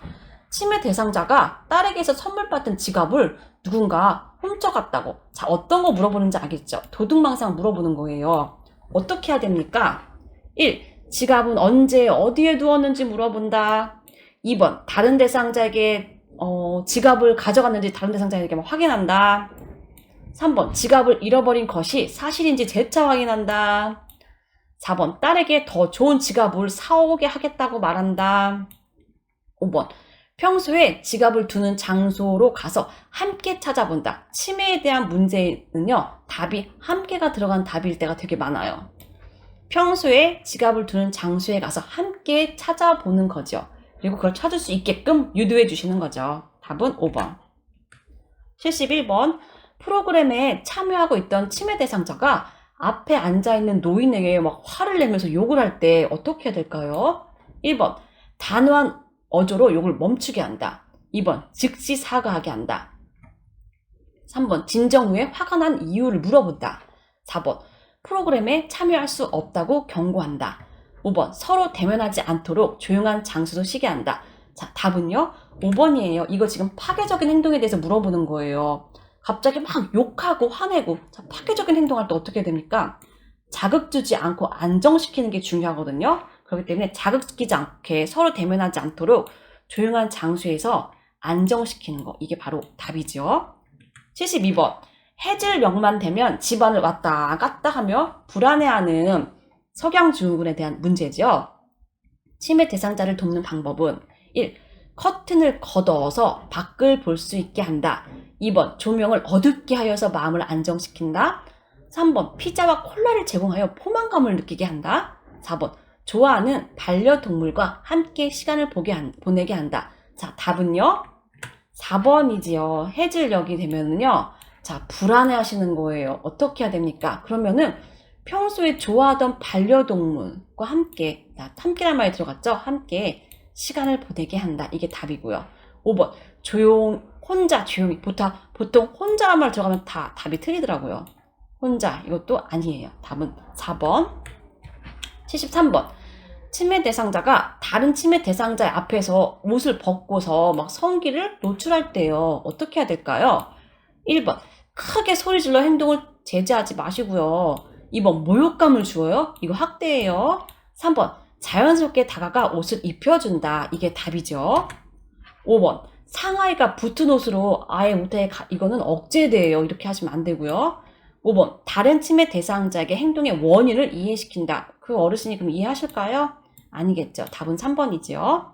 치매 대상자가 딸에게서 선물 받은 지갑을 누군가 훔쳐갔다고. 자, 어떤 거 물어보는지 알겠죠? 도둑망상 물어보는 거예요. 어떻게 해야 됩니까? 1. 지갑은 언제 어디에 두었는지 물어본다. 2번. 다른 대상자에게 지갑을 가져갔는지 다른 대상자에게 확인한다. 3번. 지갑을 잃어버린 것이 사실인지 재차 확인한다. 4번. 딸에게 더 좋은 지갑을 사오게 하겠다고 말한다. 5번. 평소에 지갑을 두는 장소로 가서 함께 찾아본다. 치매에 대한 문제는요, 답이 함께가 들어간 답일 때가 되게 많아요. 평소에 지갑을 두는 장소에 가서 함께 찾아보는 거죠. 그리고 그걸 찾을 수 있게끔 유도해 주시는 거죠. 답은 5번. 71번. 프로그램에 참여하고 있던 치매 대상자가 앞에 앉아있는 노인에게 막 화를 내면서 욕을 할 때 어떻게 해야 될까요? 1번. 단호한 어조로 욕을 멈추게 한다. 2번. 즉시 사과하게 한다. 3번. 진정 후에 화가 난 이유를 물어본다. 4번. 프로그램에 참여할 수 없다고 경고한다. 5번. 서로 대면하지 않도록 조용한 장소로 쉬게 한다. 자, 답은요 5번이에요. 이거 지금 파괴적인 행동에 대해서 물어보는 거예요. 갑자기 막 욕하고 화내고, 자, 파괴적인 행동할 때 어떻게 됩니까? 자극 주지 않고 안정시키는 게 중요하거든요. 그렇기 때문에 자극시키지 않게 서로 대면하지 않도록 조용한 장소에서 안정시키는 거, 이게 바로 답이죠. 72번. 해질녘만 되면 집안을 왔다 갔다 하며 불안해하는 석양증후군에 대한 문제죠. 치매 대상자를 돕는 방법은 1. 커튼을 걷어서 밖을 볼 수 있게 한다. 2번. 조명을 어둡게 하여서 마음을 안정시킨다. 3번. 피자와 콜라를 제공하여 포만감을 느끼게 한다. 4번. 좋아하는 반려동물과 함께 시간을 보내게 한다. 자, 답은요 4번이지요. 해질녘이 되면은요, 자, 불안해 하시는 거예요. 어떻게 해야 됩니까? 그러면은 평소에 좋아하던 반려동물과 함께, 함께란 말이 들어갔죠? 함께 시간을 보내게 한다. 이게 답이고요. 5번. 혼자 조용히. 보통 혼자란 말 들어가면 다 답이 틀리더라고요. 혼자. 이것도 아니에요. 답은 4번. 73번. 치매 대상자가 다른 치매 대상자 앞에서 옷을 벗고서 막 성기를 노출할 때요. 어떻게 해야 될까요? 1번. 크게 소리질러 행동을 제재하지 마시고요. 2번. 모욕감을 주어요. 이거 학대예요. 3번. 자연스럽게 다가가 옷을 입혀준다. 이게 답이죠. 5번. 상하이가 붙은 옷으로 아예 못해. 이거는 억제돼요. 이렇게 하시면 안 되고요. 5번. 다른 치매 대상자에게 행동의 원인을 이해시킨다. 그 어르신이 그럼 이해하실까요? 아니겠죠. 답은 3번이죠.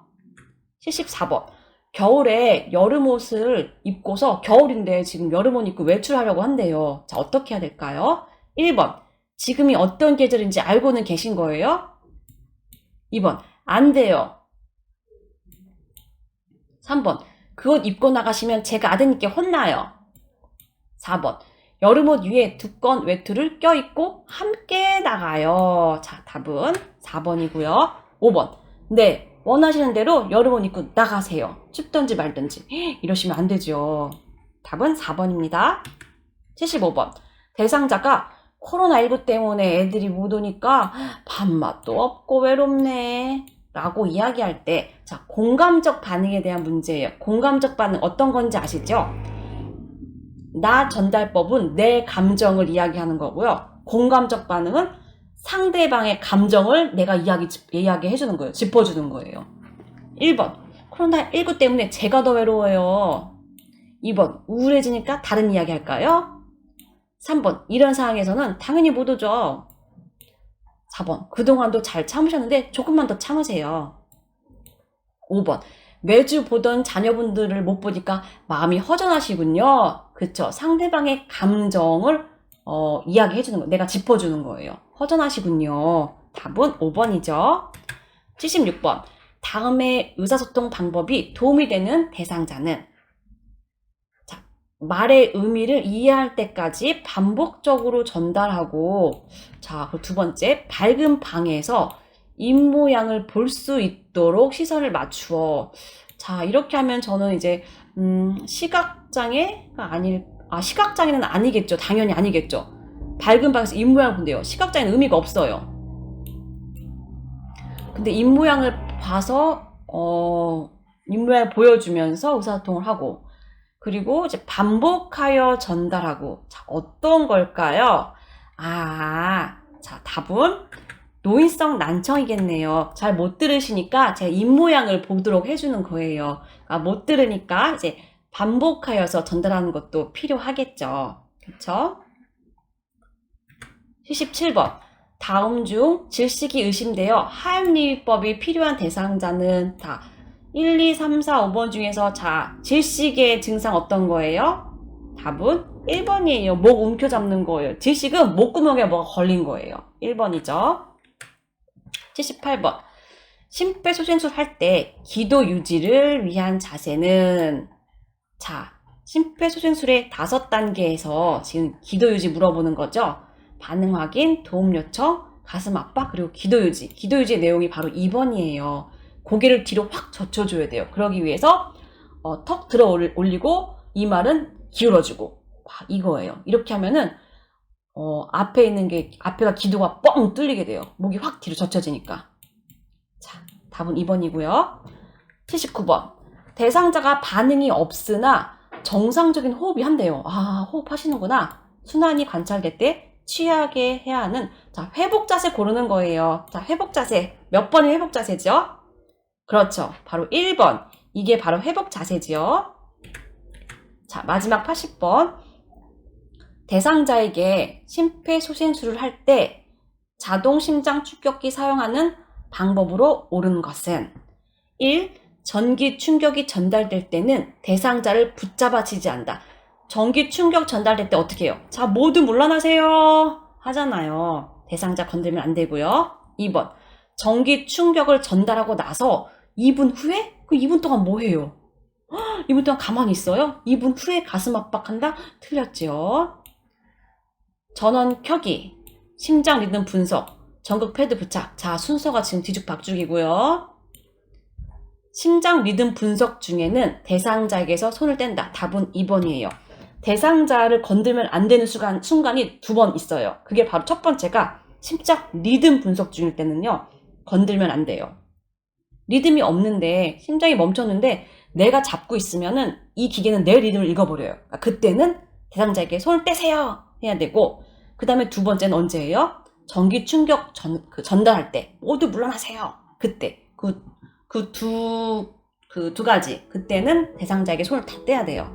74번. 겨울에 여름 옷을 입고서, 겨울인데 지금 여름 옷 입고 외출하려고 한대요. 자, 어떻게 해야 될까요? 1번. 지금이 어떤 계절인지 알고는 계신 거예요? 2번. 안 돼요. 3번. 그 옷 입고 나가시면 제가 아드님께 혼나요. 4번. 여름옷 위에 두꺼운 외투를 껴입고 함께 나가요. 자, 답은 4번이고요. 5번. 네, 원하시는 대로 여름옷 입고 나가세요. 춥든지 말든지. 이러시면 안 되죠. 답은 4번입니다. 75번. 대상자가 코로나19 때문에 애들이 못 오니까 밥맛도 없고 외롭네 라고 이야기할 때, 자, 공감적 반응에 대한 문제예요. 공감적 반응 어떤 건지 아시죠? 나 전달법은 내 감정을 이야기하는 거고요. 공감적 반응은 상대방의 감정을 내가 이야기해 주는 거예요. 짚어주는 거예요. 1번. 코로나19 때문에 제가 더 외로워요. 2번. 우울해지니까 다른 이야기 할까요? 3번. 이런 상황에서는 당연히 못 오죠. 4번. 그동안도 잘 참으셨는데 조금만 더 참으세요. 5번. 매주 보던 자녀분들을 못 보니까 마음이 허전하시군요. 그쵸? 상대방의 감정을 이야기해 주는 거, 내가 짚어주는 거예요. 허전하시군요. 답은 5번이죠. 76번. 다음에 의사소통 방법이 도움이 되는 대상자는, 자, 말의 의미를 이해할 때까지 반복적으로 전달하고, 자, 그 두 번째, 밝은 방에서 입모양을 볼 수 있도록 시선을 맞추어. 자, 이렇게 하면 저는 이제 시각장애가 시각장애는 아니겠죠. 당연히 아니겠죠. 밝은 방에서 입모양을 본대요. 시각장애는 의미가 없어요. 근데 입모양을 봐서 입모양을 보여주면서 의사소통을 하고, 그리고 이제 반복하여 전달하고. 자, 어떤 걸까요? 자, 답은 노인성 난청이겠네요. 잘 못 들으시니까 제가 입모양을 보도록 해주는 거예요. 못 들으니까 이제 반복하여서 전달하는 것도 필요하겠죠. 그쵸? 77번. 다음 중 질식이 의심되어 하얀미비법이 필요한 대상자는 다 1, 2, 3, 4, 5번 중에서 자, 질식의 증상 어떤 거예요? 답은 1번이에요. 목 움켜잡는 거예요. 질식은 목구멍에 뭐가 걸린 거예요. 1번이죠. 78번. 심폐소생술 할 때 기도 유지를 위한 자세는, 자, 심폐소생술의 5단계에서 지금 기도 유지 물어보는 거죠. 반응 확인, 도움 요청, 가슴 압박, 그리고 기도 유지. 기도 유지의 내용이 바로 2번이에요. 고개를 뒤로 확 젖혀줘야 돼요. 그러기 위해서 턱 들어 올리고 이마는 기울어주고, 이거예요. 이렇게 하면은 앞에가 기도가 뻥 뚫리게 돼요. 목이 확 뒤로 젖혀지니까. 자, 답은 2번이고요. 79번. 대상자가 반응이 없으나 정상적인 호흡이 한대요. 호흡하시는구나. 순환이 관찰될 때 취하게 해야 하는, 자, 회복 자세 고르는 거예요. 자, 회복 자세. 몇 번이 회복 자세죠? 그렇죠. 바로 1번. 이게 바로 회복 자세지요. 자, 마지막 80번. 대상자에게 심폐소생술을 할 때 자동 심장 충격기 사용하는 방법으로 옳은 것은 1. 전기 충격이 전달될 때는 대상자를 붙잡아치지 않는다. 전기 충격 전달될 때 어떻게 해요? 자, 모두 물러나세요 하잖아요. 대상자 건들면 안 되고요. 2번. 전기 충격을 전달하고 나서 2분 후에? 그 2분 동안 뭐 해요? 2분 동안 가만히 있어요? 2분 후에 가슴 압박한다? 틀렸죠. 전원 켜기, 심장 리듬 분석, 전극 패드 부착. 자, 순서가 지금 뒤죽박죽이고요. 심장 리듬 분석 중에는 대상자에게서 손을 뗀다. 답은 2번이에요. 대상자를 건들면 안 되는 순간이 2번 있어요. 그게 바로 첫 번째가 심장 리듬 분석 중일 때는요, 건들면 안 돼요. 리듬이 없는데, 심장이 멈췄는데 내가 잡고 있으면은 이 기계는 내 리듬을 읽어버려요. 그때는 대상자에게 손을 떼세요 해야 되고, 그 다음에 두 번째는 언제예요? 전기 충격 전달할 때 모두 물러나세요. 그때 그 두 가지, 그때는 대상자에게 손을 다 떼야 돼요.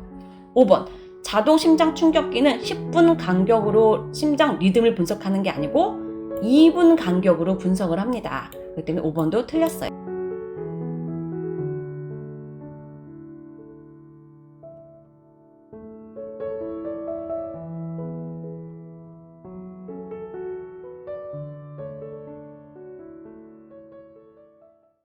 5번. 자동 심장 충격기는 10분 간격으로 심장 리듬을 분석하는 게 아니고 2분 간격으로 분석을 합니다. 그렇기 때문에 5번도 틀렸어요.